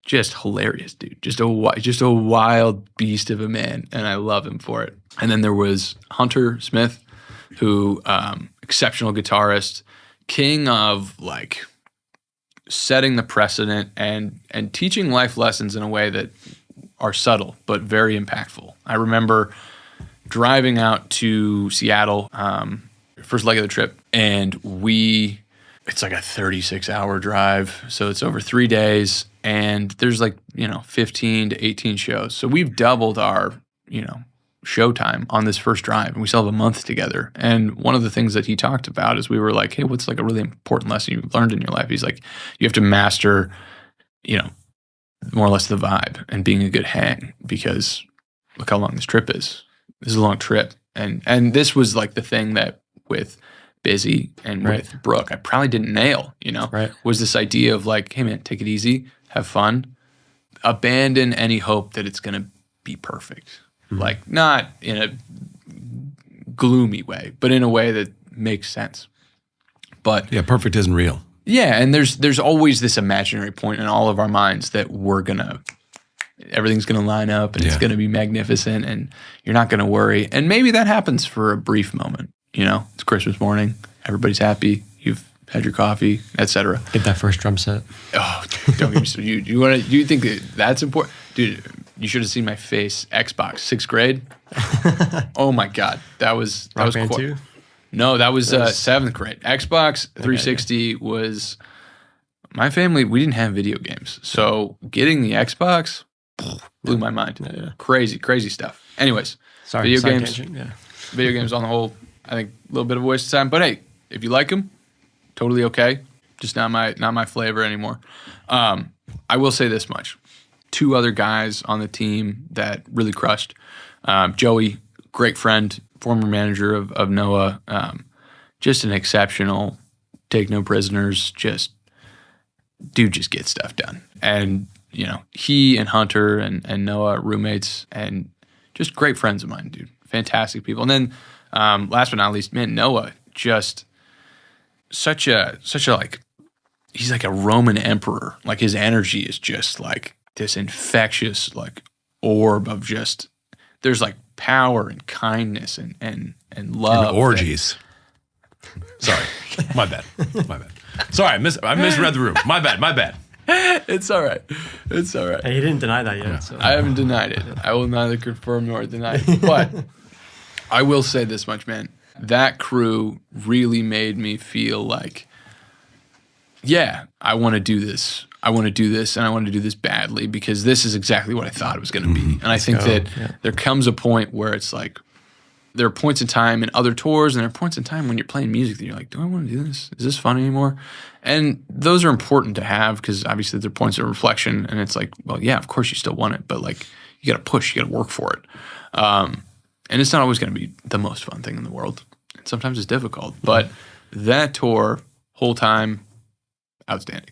just hilarious, dude. Just a wild beast of a man, and I love him for it. And then there was Hunter Smith, who exceptional guitarist, king of like setting the precedent and teaching life lessons in a way that are subtle but very impactful. I remember driving out to Seattle, first leg of the trip, and it's like a 36-hour drive, so it's over 3 days, and there's like, 15 to 18 shows. So we've doubled our, showtime on this first drive, and we still have a month together. And one of the things that he talked about is we were like, hey, what's like a really important lesson you've learned in your life? He's like, you have to master, more or less the vibe and being a good hang, because look how long this trip is. This is a long trip. And this was like the thing that with Busy and with Brooke, I probably didn't nail, was this idea of like, hey man, take it easy, have fun, abandon any hope that it's going to be perfect. Like not in a gloomy way, but in a way that makes sense. But yeah, perfect isn't real. Yeah, and there's always this imaginary point in all of our minds that everything's gonna line up and it's gonna be magnificent and you're not gonna worry. And maybe that happens for a brief moment. It's Christmas morning, everybody's happy, you've had your coffee, etc. Get that first drum set. Oh, don't get me started. You think that's important, dude? You should have seen my face. Xbox, 6th grade. Oh my God, that was Rock Band 2? No, that was 7th grade. Xbox 360 was my family. We didn't have video games, so getting the Xbox blew my mind. Yeah. Crazy stuff. Anyways, Sorry, video side games. tangent, yeah. Video games on the whole, I think a little bit of a waste of time. But hey, if you like them, totally okay. Just not my flavor anymore. I will say this much. 2 other guys on the team that really crushed. Joey, great friend, former manager of Noah, just an exceptional, take no prisoners, just get stuff done. And, he and Hunter and Noah are roommates and just great friends of mine, dude. Fantastic people. And then last but not least, man, Noah, just such a like, he's like a Roman emperor. Like his energy is just like this infectious like orb of just, there's like power and kindness and love. And orgies. Sorry. My bad. Sorry, I misread the room. My bad. It's all right. Hey, he didn't deny that yet. Yeah. So. I haven't denied it. I will neither confirm nor deny it. But I will say this much, man. That crew really made me feel like, yeah, I want to do this. I want to do this, and I want to do this badly because this is exactly what I thought it was going to be. And I think that there comes a point where it's like, there are points in time in other tours, and there are points in time when you're playing music that you're like, do I want to do this? Is this fun anymore? And those are important to have because obviously they're points of reflection, and it's like, well, yeah, of course you still want it, but like you got to push, you got to work for it. And it's not always going to be the most fun thing in the world. Sometimes it's difficult, but that tour, whole time, outstanding.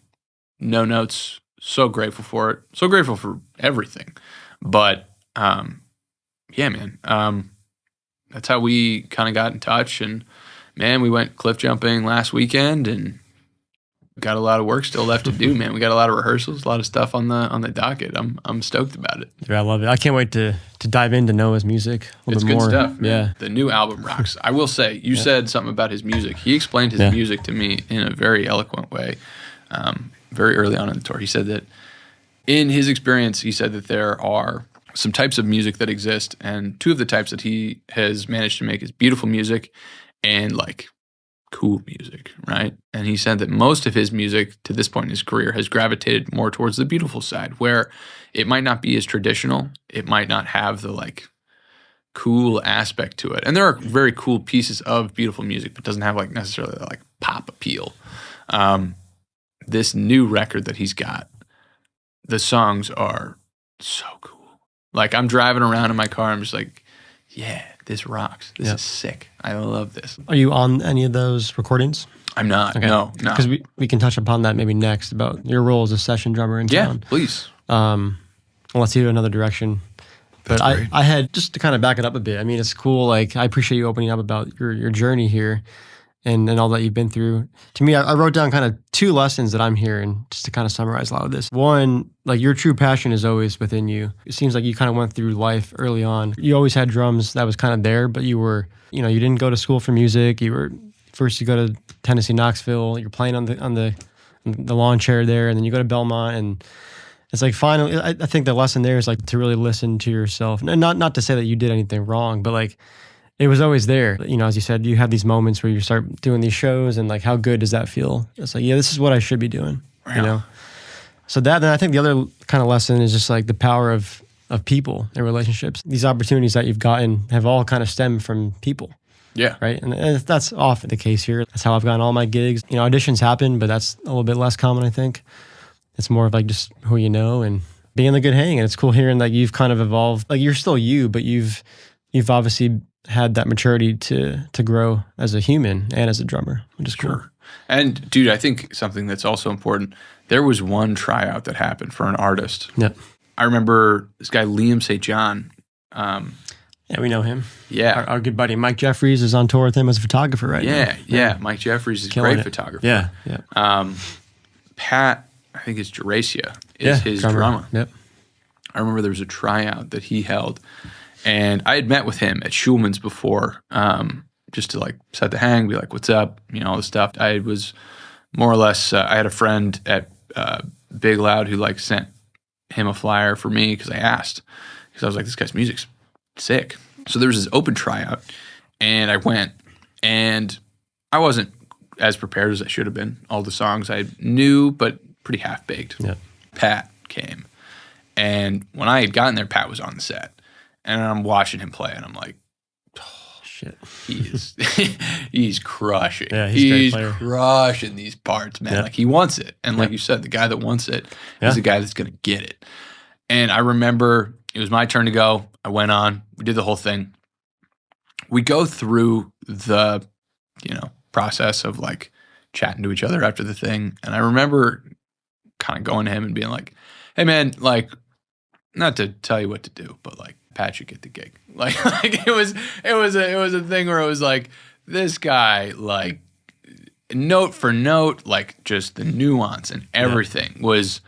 No notes. So grateful for it. So grateful for everything. But yeah, man. That's how we kind of got in touch. And man, we went cliff jumping last weekend and got a lot of work still left to do, man. We got a lot of rehearsals, a lot of stuff on the docket. I'm stoked about it. Yeah, I love it. I can't wait to dive into Noah's music a little bit more. It's good stuff. Man. Yeah. The new album rocks. I will say, you said something about his music. He explained his music to me in a very eloquent way. Very early on in the tour. He said that in his experience, he said that there are some types of music that exist, and 2 of the types that he has managed to make is beautiful music and like cool music, right? And he said that most of his music to this point in his career has gravitated more towards the beautiful side, where it might not be as traditional, it might not have the like cool aspect to it. And there are very cool pieces of beautiful music, but doesn't have like necessarily that like pop appeal. This new record that he's got, the songs are so cool. Like I'm driving around in my car, I'm just like, yeah, this rocks. This is sick. I love this. Are you on any of those recordings? I'm not. Okay. No. Because we can touch upon that maybe next about your role as a session drummer in town. Yeah, please. Let's see another direction. But I had, just to kind of back it up a bit, I mean, it's cool. Like, I appreciate you opening up about your journey here and all that you've been through. To me, I wrote down kind of 2 lessons that I'm hearing just to kind of summarize a lot of this. One, like your true passion is always within you. It seems like you kind of went through life early on. You always had drums that was kind of there, but you were, you didn't go to school for music. First you go to Tennessee, Knoxville, you're playing on the lawn chair there, and then you go to Belmont, and it's like finally, I think the lesson there is like to really listen to yourself. And not to say that you did anything wrong, but like, it was always there. As you said, you have these moments where you start doing these shows and like, how good does that feel? It's like, yeah, this is what I should be doing, So then I think the other kind of lesson is just like the power of of people and relationships. These opportunities that you've gotten have all kind of stemmed from people. Yeah. Right. And that's often the case here. That's how I've gotten all my gigs. Auditions happen, but that's a little bit less common, I think. It's more of like just who you know and being the good hang. And it's cool hearing that you've kind of evolved. Like, you're still you, but you've obviously had that maturity to grow as a human and as a drummer, which is cool. Sure. And dude, I think something that's also important, there was one tryout that happened for an artist. Yep. I remember this guy, Liam St. John. Yeah, we know him. Yeah. Our good buddy Mike Jeffries is on tour with him as a photographer right now. Yeah. Mike Jeffries is a Killing great it. photographer. Yeah. Pat, I think it's Geracia, is his drummer. Yep. I remember there was a tryout that he held, and I had met with him at Schulman's before, just to like set the hang, be like, what's up, all this stuff. I was more or less, I had a friend at Big Loud who like sent him a flyer for me because I asked, because I was like, this guy's music's sick. So there was this open tryout, and I went, and I wasn't as prepared as I should have been. All the songs I knew, but pretty half-baked. Yeah. Pat came, and when I had gotten there, Pat was on the set, and I'm watching him play, and I'm like, shit, he's crushing. Yeah, he's a great player. Crushing these parts, man. Yeah. Like, he wants it, and like you said, the guy that wants it is the guy that's gonna get it. And I remember it was my turn to go. I went on. We did the whole thing. We go through the, process of like chatting to each other after the thing. And I remember kind of going to him and being like, hey man, like, not to tell you what to do, but like, Pat should get the gig. Like it was a thing where it was like, this guy, like, note for note, like just the nuance and everything was,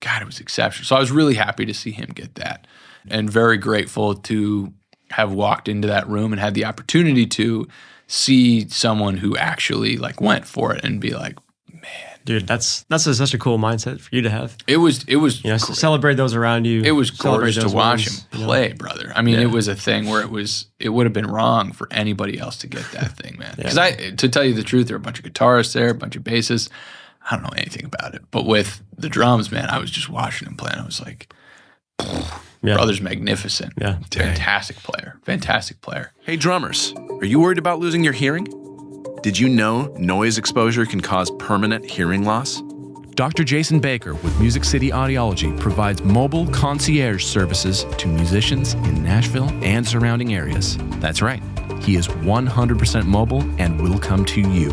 God, it was exceptional. So I was really happy to see him get that, and very grateful to have walked into that room and had the opportunity to see someone who actually like went for it and be like, man, dude, that's such a cool mindset for you to have. It was celebrate those around you. It was Celebrate gorgeous to those watch wins, him play, brother. I mean, it was a thing where it would have been wrong for anybody else to get that thing, man. Because to tell you the truth, there were a bunch of guitarists there, a bunch of bassists. I don't know anything about it, but with the drums, man, I was just watching him play, and I was like, brother's magnificent. Yeah. Fantastic player. Hey drummers, are you worried about losing your hearing? Did you know noise exposure can cause permanent hearing loss? Dr. Jason Baker with Music City Audiology provides mobile concierge services to musicians in Nashville and surrounding areas. That's right, he is 100% mobile and will come to you.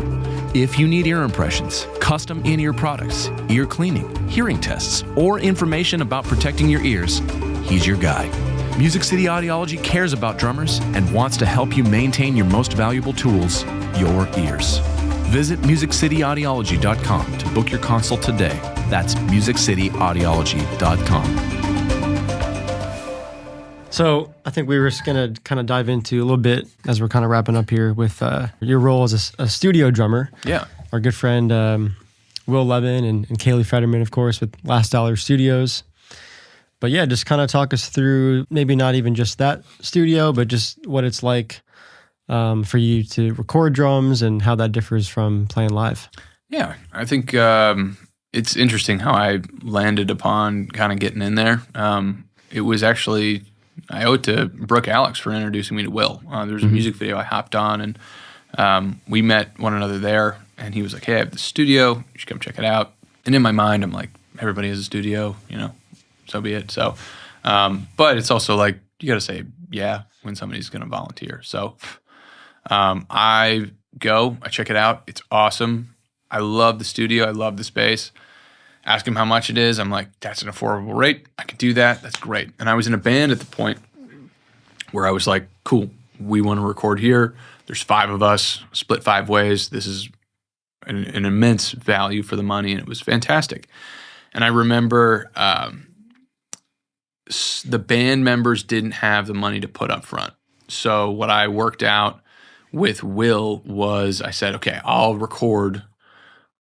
If you need ear impressions, custom in-ear products, ear cleaning, hearing tests, or information about protecting your ears, he's your guy. Music City Audiology cares about drummers and wants to help you maintain your most valuable tools, your ears. Visit MusicCityAudiology.com to book your consult today. That's MusicCityAudiology.com. So I think we were just going to kind of dive into a little bit as we're kind of wrapping up here with your role as a studio drummer. Yeah. Our good friend Will Levin and Kaylee Federman, of course, with Last Dollar Studios. But yeah, just kind of talk us through maybe not even just that studio, but just what it's like for you to record drums and how that differs from playing live. Yeah, I think it's interesting how I landed upon kind of getting in there. It was actually, I owe it to Brooke Alex for introducing me to Will. There was a music video I hopped on, and we met one another there, and he was like, hey, I have the studio, you should come check it out. And in my mind, I'm like, everybody has a studio, so be it. So, but it's also like, you got to say yeah when somebody's going to volunteer. So I go, I check it out. It's awesome. I love the studio. I love the space. Ask him how much it is. I'm like, that's an affordable rate. I could do that. That's great. And I was in a band at the point where I was like, cool, we want to record here. There's 5 of us, split 5 ways. This is an immense value for the money, and it was fantastic. And I remember the band members didn't have the money to put up front. So what I worked out with Will was I said, okay, I'll record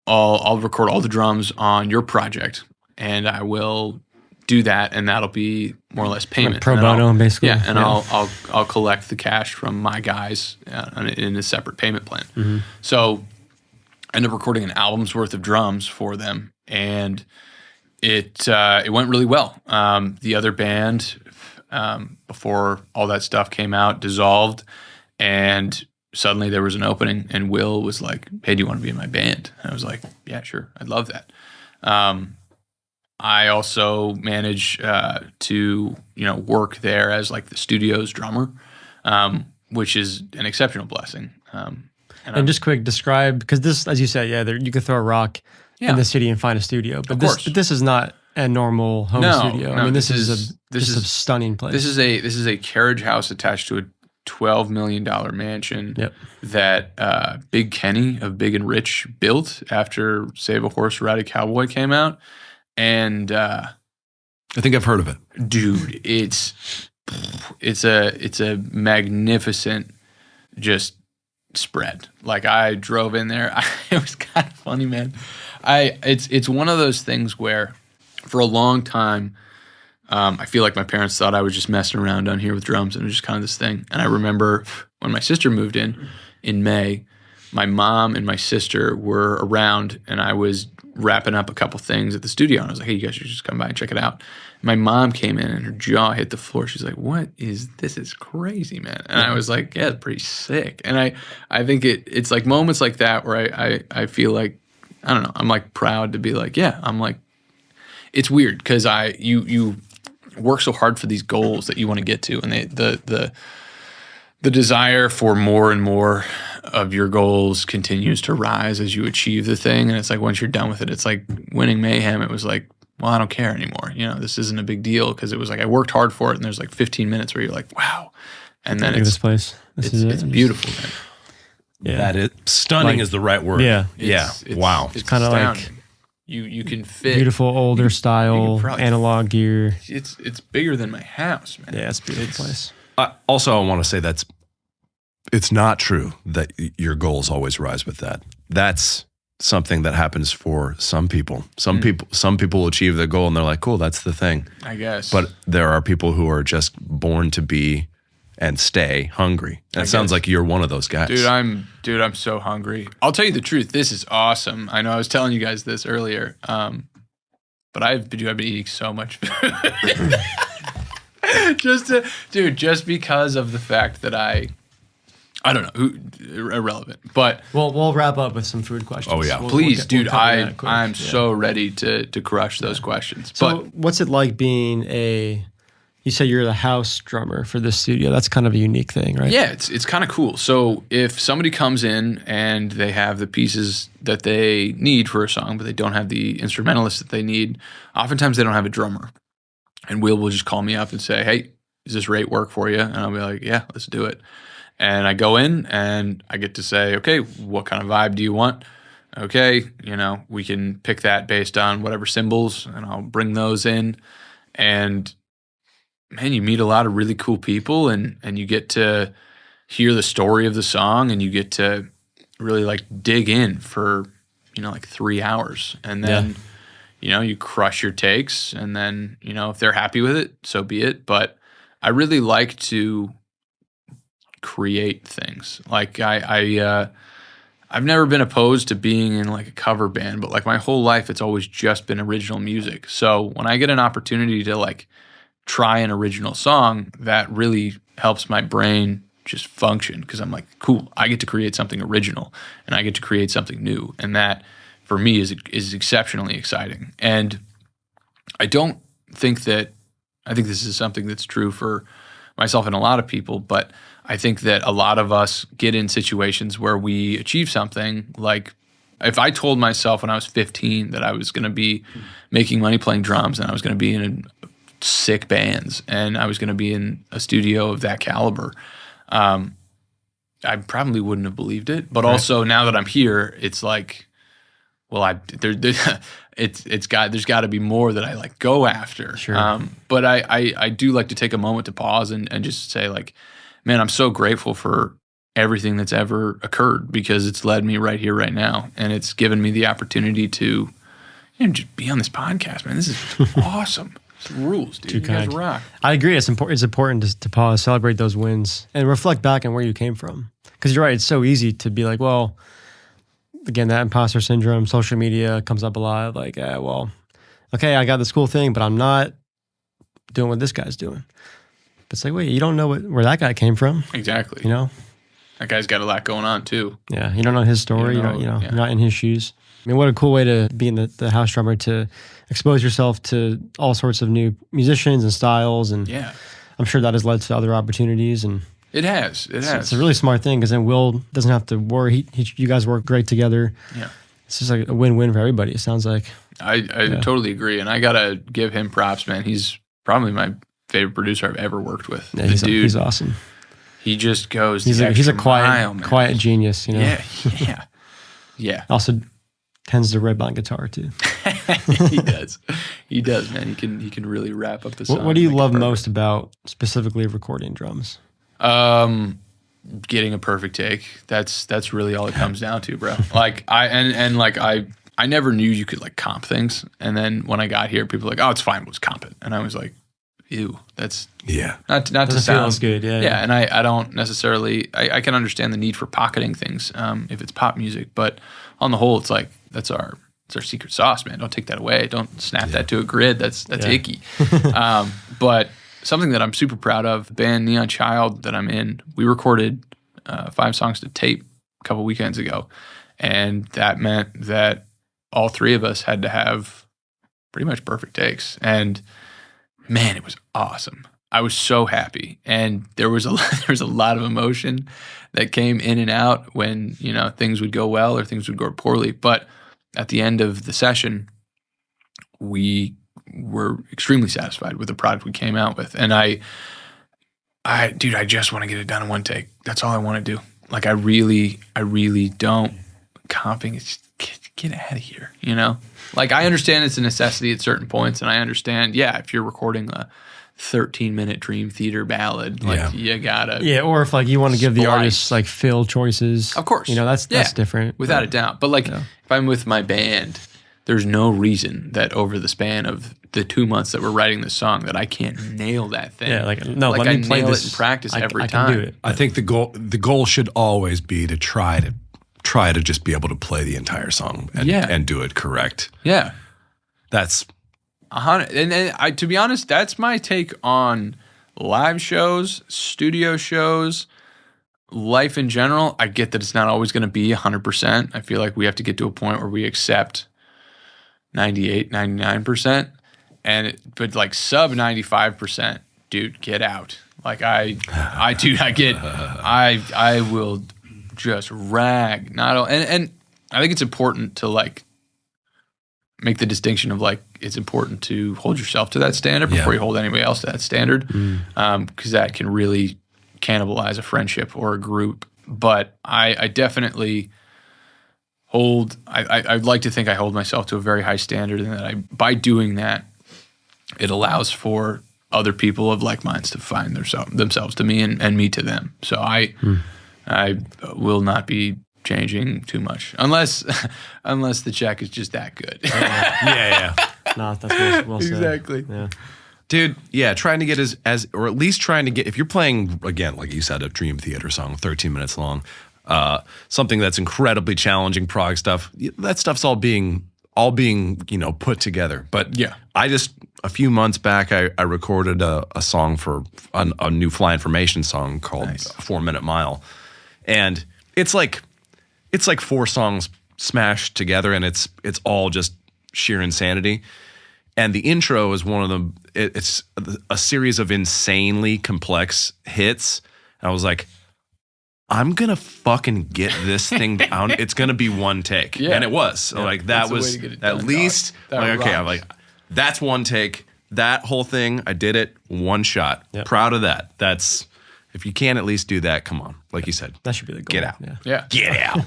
all the drums on your project, and I will do that, and that'll be more or less payment. Like pro bono, basically. Yeah, and I'll collect the cash from my guys in a separate payment plan. Mm-hmm. So I ended up recording an album's worth of drums for them, and it went really well. The other band, before all that stuff came out, dissolved, and suddenly there was an opening, and Will was like, "Hey, do you want to be in my band?" And I was like, "Yeah, sure, I'd love that." I also managed to work there as like the studio's drummer, which is an exceptional blessing. And just quick, describe, because this, as you said, you could throw a rock in the city and find a studio, but this is not a normal home studio. I mean, this is a stunning place. This is a carriage house attached to a $12 million mansion that Big Kenny of Big and Rich built after Save a Horse, Ride a Cowboy came out. And I think I've heard of it. Dude, it's a magnificent just spread. Like, I drove in there. It was kind of funny, man. It's one of those things where for a long time, I feel like my parents thought I was just messing around down here with drums, and it was just kind of this thing. And I remember when my sister moved in May, my mom and my sister were around, and I was wrapping up a couple things at the studio, and I was like, "Hey, you guys should just come by and check it out." My mom came in, and her jaw hit the floor. She's like, "What is this? Is crazy, man." And I was like, "Yeah, it's pretty sick." And I think it's like moments like that where I feel like, I don't know, I'm like proud to be like, yeah, I'm like, it's weird because you work so hard for these goals that you want to get to, and the desire for more and more of your goals continues to rise as you achieve the thing. And it's like, once you're done with it, it's like winning Mayhem. It was like, well, I don't care anymore. This isn't a big deal, because it was like I worked hard for it, and there's like 15 minutes where you're like, wow. And then this place. It's beautiful, man. Yeah. That is stunning, is the right word. Yeah. Wow. It's kind of like you can fit beautiful older style analog gear. It's bigger than my house, man. Yeah, it's a beautiful place. Also, I want to say it's not true that your goals always rise with that. That's something that happens for some people. Some people achieve their goal and they're like, cool, that's the thing. I guess. But there are people who are just born to be and stay hungry. And it sounds like you're one of those guys. Dude, I'm so hungry. I'll tell you the truth. This is awesome. I know I was telling you guys this earlier. But I've been eating so much food. just because of the fact that I don't know, irrelevant. But we'll wrap up with some food questions. Oh yeah, please, dude. I'm so ready to crush those questions. So, but what's it like being you say you're the house drummer for this studio? That's kind of a unique thing, right? Yeah, it's kind of cool. So if somebody comes in and they have the pieces that they need for a song, but they don't have the instrumentalist that they need, oftentimes they don't have a drummer. And Will just call me up and say, "Hey, does this rate work for you?" And I'll be like, "Yeah, let's do it." And I go in and I get to say, "Okay, what kind of vibe do you want?" Okay, we can pick that based on whatever cymbals, and I'll bring those in. And man, you meet a lot of really cool people, and you get to hear the story of the song, and you get to really like dig in for, like 3 hours. And then, you crush your takes, and then, if they're happy with it, so be it. But I really like to create things. Like I've never been opposed to being in like a cover band, but like my whole life, it's always just been original music. So when I get an opportunity to like try an original song, that really helps my brain just function, because I'm like, cool, I get to create something original and I get to create something new. And that for me is exceptionally exciting. And I think this is something that's true for myself and a lot of people, but I think that a lot of us get in situations where we achieve something. Like if I told myself when I was 15 that I was going to be making money playing drums, and I was going to be in sick bands, and I was going to be in a studio of that caliber, I probably wouldn't have believed it. But also now that I'm here, it's like, well, there's got to be more that I like go after. Sure. But I do like to take a moment to pause and just say like, man, I'm so grateful for everything that's ever occurred, because it's led me right here, right now. And it's given me the opportunity to just be on this podcast, man. This is awesome. It's rules, dude. You guys rock. I agree. It's important to pause, celebrate those wins, and reflect back on where you came from. Because you're right, it's so easy to be like, well, again, that imposter syndrome, social media comes up a lot. Like, well, okay, I got this cool thing, but I'm not doing what this guy's doing. But it's like, wait, you don't know where that guy came from. Exactly. You know? That guy's got a lot going on too. Yeah, you don't know his story. You're not in his shoes. I mean, what a cool way to be in the house drummer, to expose yourself to all sorts of new musicians and styles. And yeah, I'm sure that has led to other opportunities. And it has. It's a really smart thing, because then Will doesn't have to worry. You guys work great together. Yeah. It's just like a win-win for everybody, it sounds like. I totally agree. And I got to give him props, man. He's probably my favorite producer I've ever worked with. Yeah, he's awesome. He just goes. He's a quiet genius, you know. Yeah. Also tends to rip on guitar too. He does, man. He can really wrap up the song. What do you love most about specifically recording drums? Getting a perfect take. That's really all it comes down to, bro. Like I never knew you could like comp things, and then when I got here, people were like, oh, it's fine, we'll just comp it, and I was like, ew, that's not to sound good. Yeah. And I don't necessarily. I can understand the need for pocketing things if it's pop music, but on the whole, it's like that's our secret sauce, man. Don't take that away. Don't snap that to a grid. That's icky. But something that I'm super proud of, the band Neon Child that I'm in, we recorded 5 songs to tape a couple weekends ago, and that meant that all 3 of us had to have pretty much perfect takes, and man, it was awesome. I was so happy, and there was a lot of emotion that came in and out when things would go well or things would go poorly. But at the end of the session, we were extremely satisfied with the product we came out with, and I just want to get it done in one take. That's all I want to do. Like I really don't. Comping is get out of here. Like I understand it's a necessity at certain points, and I understand, if you're recording a 13-minute Dream Theater ballad, like you gotta or if like you want to give the artist like fill choices, of course, that's different without a doubt. But like if I'm with my band, there's no reason that over the span of the 2 months that we're writing this song that I can't nail that thing. Yeah, let me play nail this it in practice every I time. can do it. I think the goal should always be to try to just be able to play the entire song and do it correct. Yeah. That's 100. And to be honest, that's my take on live shows, studio shows, life in general. I get that it's not always going to be 100%. I feel like we have to get to a point where we accept 98, 99%. But like sub 95%, dude, get out. Like I will just rag. And I think it's important to like make the distinction of like it's important to hold yourself to that standard before you hold anybody else to that standard, because that can really cannibalize a friendship or a group. But I definitely I'd like to think I hold myself to a very high standard, and that by doing that, it allows for other people of like minds to find themselves to me and me to them. So I will not be changing too much unless the check is just that good. yeah. No, that's well said. Exactly. Yeah. Dude, trying to get or at least trying to get, if you're playing, again, like you said, a Dream Theater song, 13 minutes long, something that's incredibly challenging prog stuff, that stuff's all being put together. But a few months back, I recorded a song for a new Fly Information song called 4 Minute Mile. And it's like 4 songs smashed together, and it's all just sheer insanity. And the intro is one of them. It's a series of insanely complex hits. And I was like, I'm gonna fucking get this thing down. It's gonna be one take, and it was. So like that was at least like, okay. I'm like, that's one take. That whole thing, I did it one shot. Yep. Proud of that. That's, if you can't at least do that, come on. Like you said, that should be the goal. Get out. Yeah. Get out.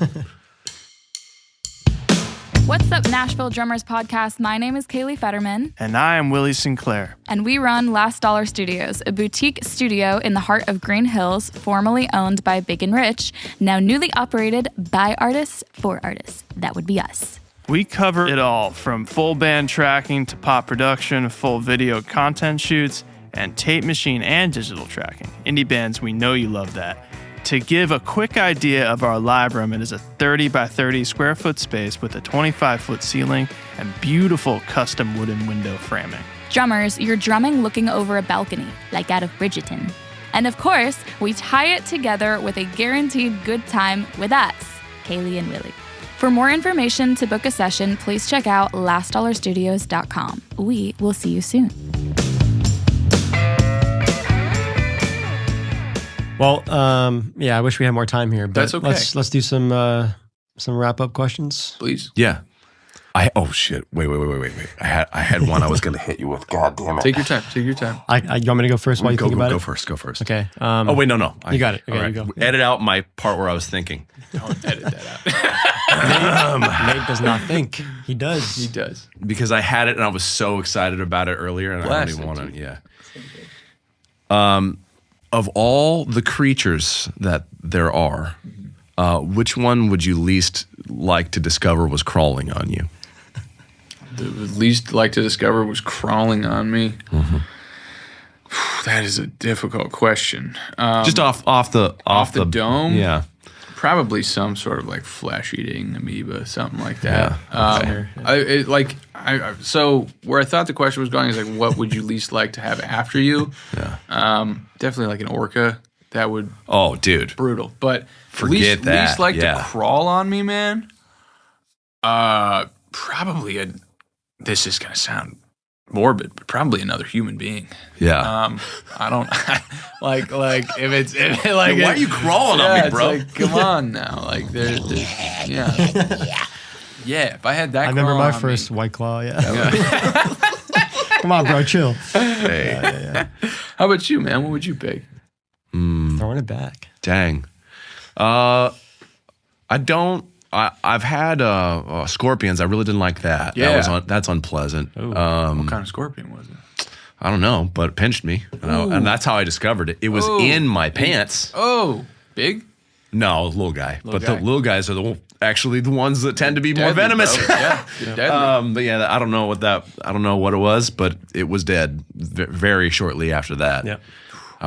What's up, Nashville Drummers Podcast? My name is Kaylee Fetterman. And I am Willie Sinclair. And we run Last Dollar Studios, a boutique studio in the heart of Green Hills, formerly owned by Big and Rich, now newly operated by artists for artists. That would be us. We cover it all, from full band tracking to pop production, full video content shoots, and tape machine and digital tracking. Indie bands, we know you love that. To give a quick idea of our live room, it is a 30 by 30 square foot space with a 25-foot ceiling and beautiful custom wooden window framing. Drummers, you're drumming looking over a balcony, like out of Bridgerton. And of course, we tie it together with a guaranteed good time with us, Kaylee and Willie. For more information to book a session, please check out lastdollarstudios.com. We will see you soon. Well, yeah, I wish we had more time here, but That's okay. let's do some wrap-up questions. Please. Yeah. Oh shit! Wait! I had one I was gonna hit you with. God damn it! Take your time. Take your time. You want me to go first while you think about it? Go first. Go first. Okay. Oh wait, no. You got it. Okay, all right. you go. Edit out my part where I was thinking. Don't edit that out. Nate does not think. He does. He does. Because I had it and I was so excited about it earlier, and I don't even want to. Yeah. Of all the creatures that there are, which one would you least like to discover was crawling on you? The least like to discover was crawling on me. Mm-hmm. That is a difficult question. Just off the dome. Yeah. Probably some sort of like flesh-eating amoeba, something like that. Yeah. So where I thought the question was going is like, what would you least like to have after you? Yeah. Definitely like an orca. That would. Oh, dude. Brutal. But Forget that. Least like Yeah. to crawl on me, man. Probably this is gonna sound morbid, but probably another human being. Yeah. I don't like if Why are you crawling on me, bro? It's like, come on now, like there's yeah. If I had that, I remember crawl my on first me, White Claw. Yeah. Come on, bro, chill. Hey. How about you, man? What would you pick? Throwing it back. Dang. I don't. I've had scorpions. I really didn't like that. Yeah. That's unpleasant. What kind of scorpion was it? I don't know, but it pinched me, and that's how I discovered it. It was in my pants. Oh, big? No, little guy. Little but guy. the little guys are actually the ones that tend to be more Deadly, venomous. bro. Yeah, deadly. But yeah, I don't know what it was, but it was dead very shortly after that. Yeah.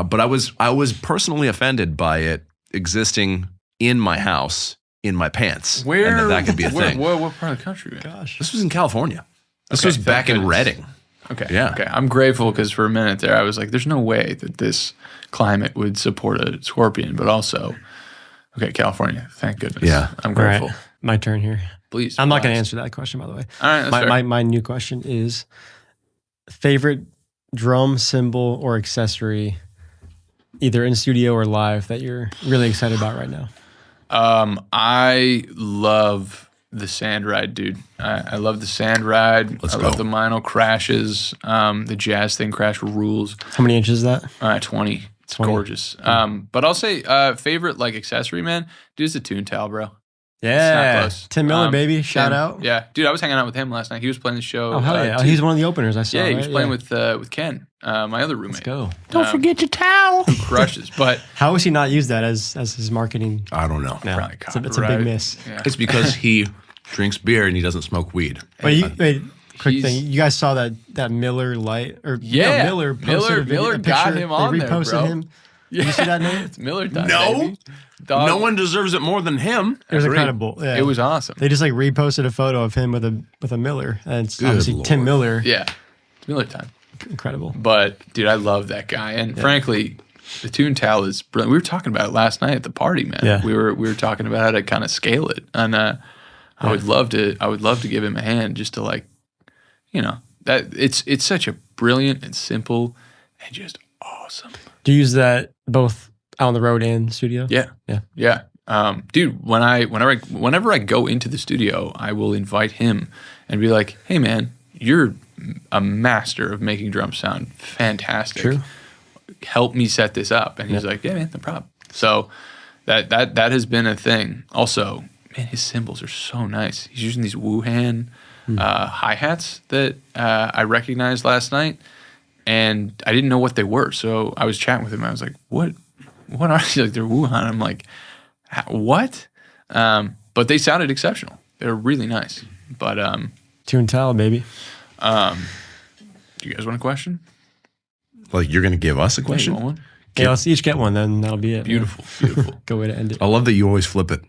But I was personally offended by it existing in my house, in my pants. Where and that could be a thing. What part of the country? Man? Gosh. This was in California. This Okay, was thank back in goodness. Redding. Okay. Yeah. Okay. I'm grateful because for a minute there, I was like, there's no way that this climate would support a scorpion, but also, okay, California. Thank goodness. Yeah. I'm All grateful. right, my turn here. Please. I'm not going to relax. answer that question, by the way. All right. That's fair. My new question is favorite drum, cymbal, or accessory, either in studio or live, that you're really excited about right now. I love the sand ride, dude. I love the sand ride. Let's I go. love the Mino crashes. The jazz thing crash rules. How many inches is that? 20. It's 20. gorgeous. But I'll say favorite like accessory, man. Dude, it's a tune towel, bro. Yeah. close. Tim Miller, baby. Shout Tim, out. Yeah, dude, I was hanging out with him last night. He was playing the show. Oh, hell yeah. too. He's one of the openers I saw. Yeah, he was right? playing with Ken, my other roommate. Let's go. Don't forget your towel. Who crushes, but How has he not used that as his marketing? I don't know. No, probably it's a big copyright. miss. Yeah. It's because he drinks beer and he doesn't smoke weed. Wait, quick He's- thing. You guys saw that Miller light? Or Yeah. no, Miller posted a video, Miller a got picture. him on They there, reposted bro. him. You see that, Nate? It's Miller time, No. baby. Dog. No one deserves it more than him. It was Agreed. incredible. Yeah. It was awesome. They just like reposted a photo of him with a Miller, and it's Good obviously Lord. Tim Miller. Yeah, it's Miller time. Incredible. But dude, I love that guy, and frankly, the tune towel is brilliant. We were talking about it last night at the party, man. Yeah. We were talking about how to kind of scale it, and I would love to give him a hand just to like, that it's such a brilliant and simple and just awesome. Do you use that both out on the road and studio? Yeah. Dude, whenever I go into the studio, I will invite him and be like, "Hey, man, you're a master of making drums sound fantastic. True. Help me set this up." And he's like, "Yeah, man, no problem." So that has been a thing. Also, man, his cymbals are so nice. He's using these Wuhan hi-hats that I recognized last night, and I didn't know what they were. So I was chatting with him. I was like, "What are these?" Like, they're Wuhan. I'm like, "What?" But they sounded exceptional. They're really nice. But Tune towel, baby. do you guys want a question? Like you're going to give us a Yeah, you question? want one? Yeah, let's each get one, then that'll be it. Beautiful. Good way to end it. I love that you always flip it.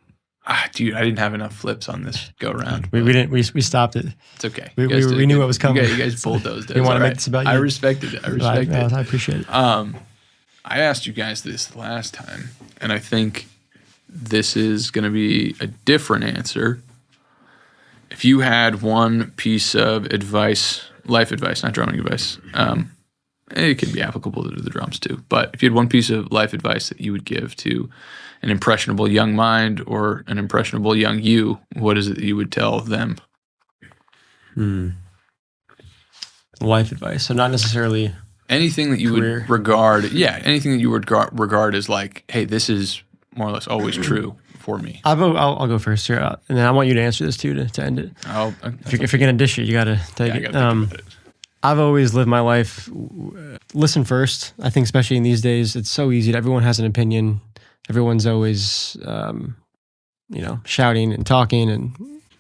Dude, I didn't have enough flips on this go around. We didn't. We stopped it. It's okay. We knew what was coming. You guys bulldozed it. You want to make this about you? I respected it. I appreciate it. I asked you guys this last time, and I think this is going to be a different answer. If you had one piece of advice, life advice, not drumming advice, it could be applicable to the drums too, but if you had one piece of life advice that you would give to an impressionable young mind or an impressionable young you, what is it that you would tell them? Life advice. So not necessarily anything that you career. would regard, anything that you would regard as like, hey, this is more or less always true for me. I'll go first here, and then I want you to answer this too to end it. If you're gonna dish it, you got to take it. I gotta think about it. I've always lived my life, listen first. I think especially in these days, it's so easy. Everyone has an opinion. Everyone's always, shouting and talking. And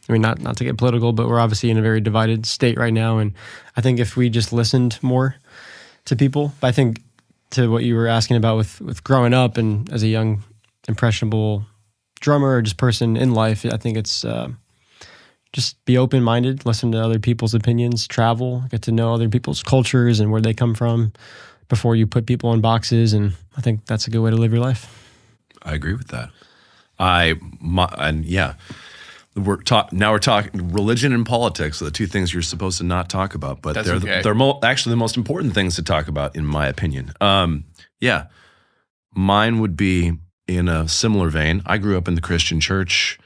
I mean, not to get political, but we're obviously in a very divided state right now. And I think if we just listened more to people, but I think to what you were asking about with growing up and as a young, impressionable drummer or just person in life, I think it's just be open-minded, listen to other people's opinions, travel, get to know other people's cultures and where they come from before you put people in boxes. And I think that's a good way to live your life. I agree with that. We're talking religion and politics are the two things you're supposed to not talk about, but That's they're actually the most important things to talk about, in my opinion. Mine would be in a similar vein. I grew up in the Christian church,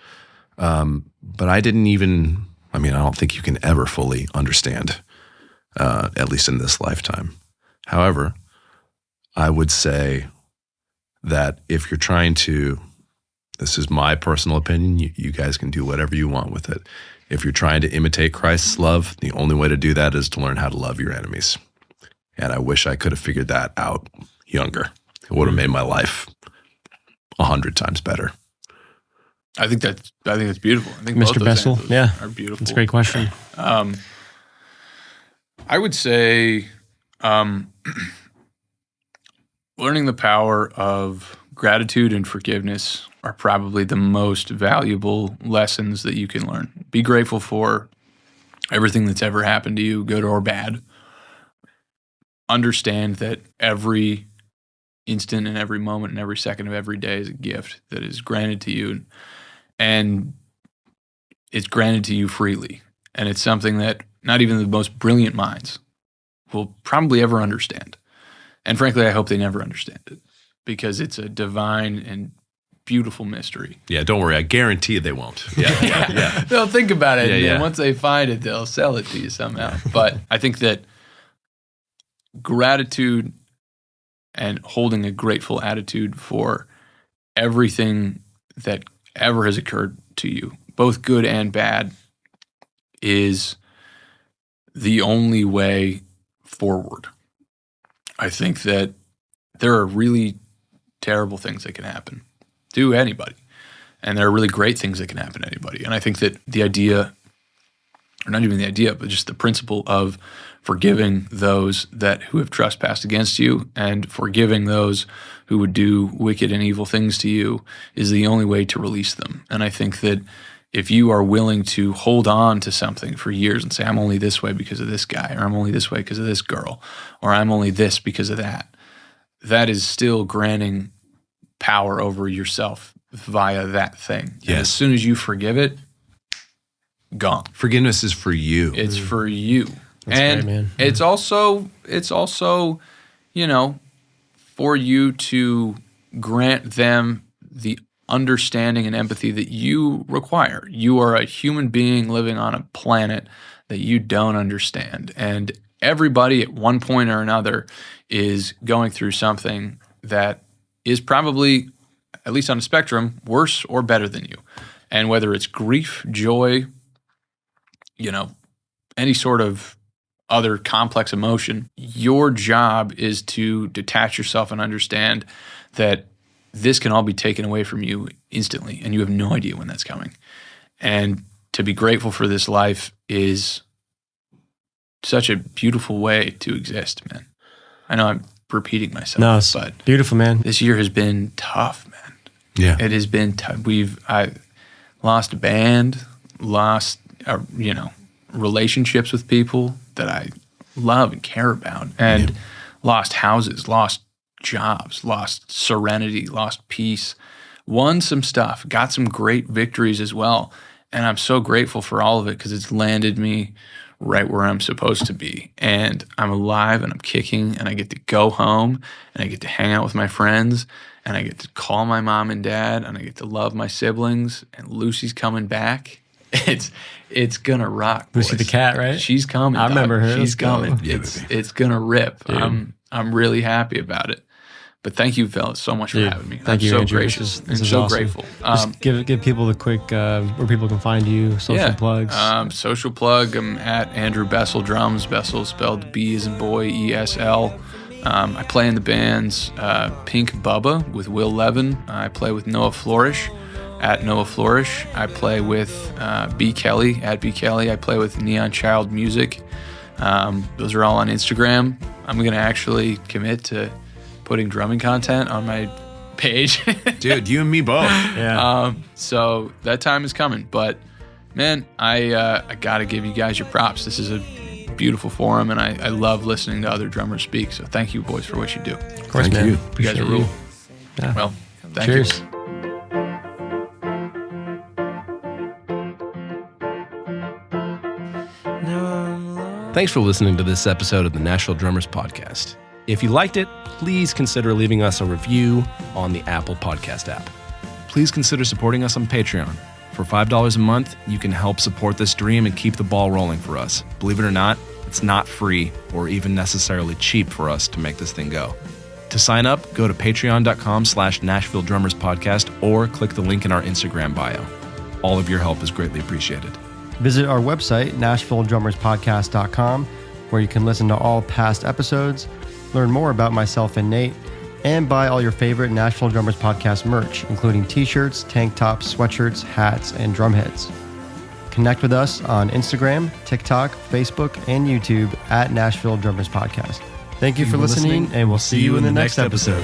but I don't think you can ever fully understand, at least in this lifetime. However, I would say that if you're trying to, this is my personal opinion, you guys can do whatever you want with it. If you're trying to imitate Christ's love, the only way to do that is to learn how to love your enemies. And I wish I could have figured that out younger. It would have made my life 100 times better. I think that's beautiful. I think Mr. Besl, are beautiful. That's a great question. I would say learning the power of gratitude and forgiveness are probably the most valuable lessons that you can learn. Be grateful for everything that's ever happened to you, good or bad. Understand that every instant and every moment and every second of every day is a gift that is granted to you, and it's granted to you freely. And it's something that not even the most brilliant minds will probably ever understand. And frankly, I hope they never understand it, because it's a divine and beautiful mystery. Yeah, don't worry. I guarantee they won't. Yeah. They'll think about it, and then once they find it, they'll sell it to you somehow. But I think that gratitude and holding a grateful attitude for everything that ever has occurred to you, both good and bad, is the only way forward. I think that there are really terrible things that can happen to anybody, and there are really great things that can happen to anybody. And I think that the idea, or not even the idea, but just the principle of forgiving those who have trespassed against you and forgiving those who would do wicked and evil things to you is the only way to release them. And I think that if you are willing to hold on to something for years and say, I'm only this way because of this guy, or I'm only this way because of this girl, or I'm only this because of that, that is still granting power over yourself via that thing. Yes. And as soon as you forgive it, gone. Forgiveness is for you. It's for you. That's and great, man. it's also, for you to grant them the understanding and empathy that you require. You are a human being living on a planet that you don't understand. And everybody at one point or another is going through something that is probably, at least on a spectrum, worse or better than you. And whether it's grief, joy, any sort of other complex emotion, your job is to detach yourself and understand that this can all be taken away from you instantly, and you have no idea when that's coming. And to be grateful for this life is such a beautiful way to exist, man. I know I'm repeating myself. No, it's but beautiful, man. This year has been tough, man. Yeah. It has been tough. I lost a band, lost, relationships with people that I love and care about, and lost houses, lost jobs, lost serenity, lost peace, won some stuff, got some great victories as well. And I'm so grateful for all of it because it's landed me right where I'm supposed to be. And I'm alive and I'm kicking and I get to go home and I get to hang out with my friends and I get to call my mom and dad and I get to love my siblings, and Lucy's coming back. It's gonna rock, boys. Lucy the cat, right? She's coming. I remember her. She's coming. Yeah, It's gonna rip. Dude. I'm really happy about it. But thank you, fellas, so much for having me. Thank you, so Andrew. gracious. This I'm is so awesome. grateful. Just give people the quick where people can find you, social plugs. Social plug, I'm at Andrew Besl Drums. Besl spelled B as in boy, ESL. I play in the bands Pink Bubba with Will Levin. I play with Noah Floersch at Noah Floersch. I play with B. Kelly at B. Kelly. I play with Neon Child Music. Those are all on Instagram. I'm going to actually commit to putting drumming content on my page. Dude, you and me both. Yeah. So that time is coming. But, man, I got to give you guys your props. This is a beautiful forum, and I love listening to other drummers speak. So thank you, boys, for what you do. Of course, Thank man. you. You guys are rule. Yeah. Well, thank Cheers. you. Thanks for listening to this episode of the Nashville Drummers Podcast. If you liked it, please consider leaving us a review on the Apple Podcast app. Please consider supporting us on Patreon. For $5 a month, you can help support this dream and keep the ball rolling for us. Believe it or not, it's not free or even necessarily cheap for us to make this thing go. To sign up, go to patreon.com/Nashville Drummers Podcast or click the link in our Instagram bio. All of your help is greatly appreciated. Visit our website, NashvilleDrummersPodcast.com, where you can listen to all past episodes, learn more about myself and Nate, and buy all your favorite Nashville Drummers Podcast merch, including t-shirts, tank tops, sweatshirts, hats, and drum heads. Connect with us on Instagram, TikTok, Facebook, and YouTube at Nashville Drummers Podcast. Thank you for listening, and we'll see you in the next episode.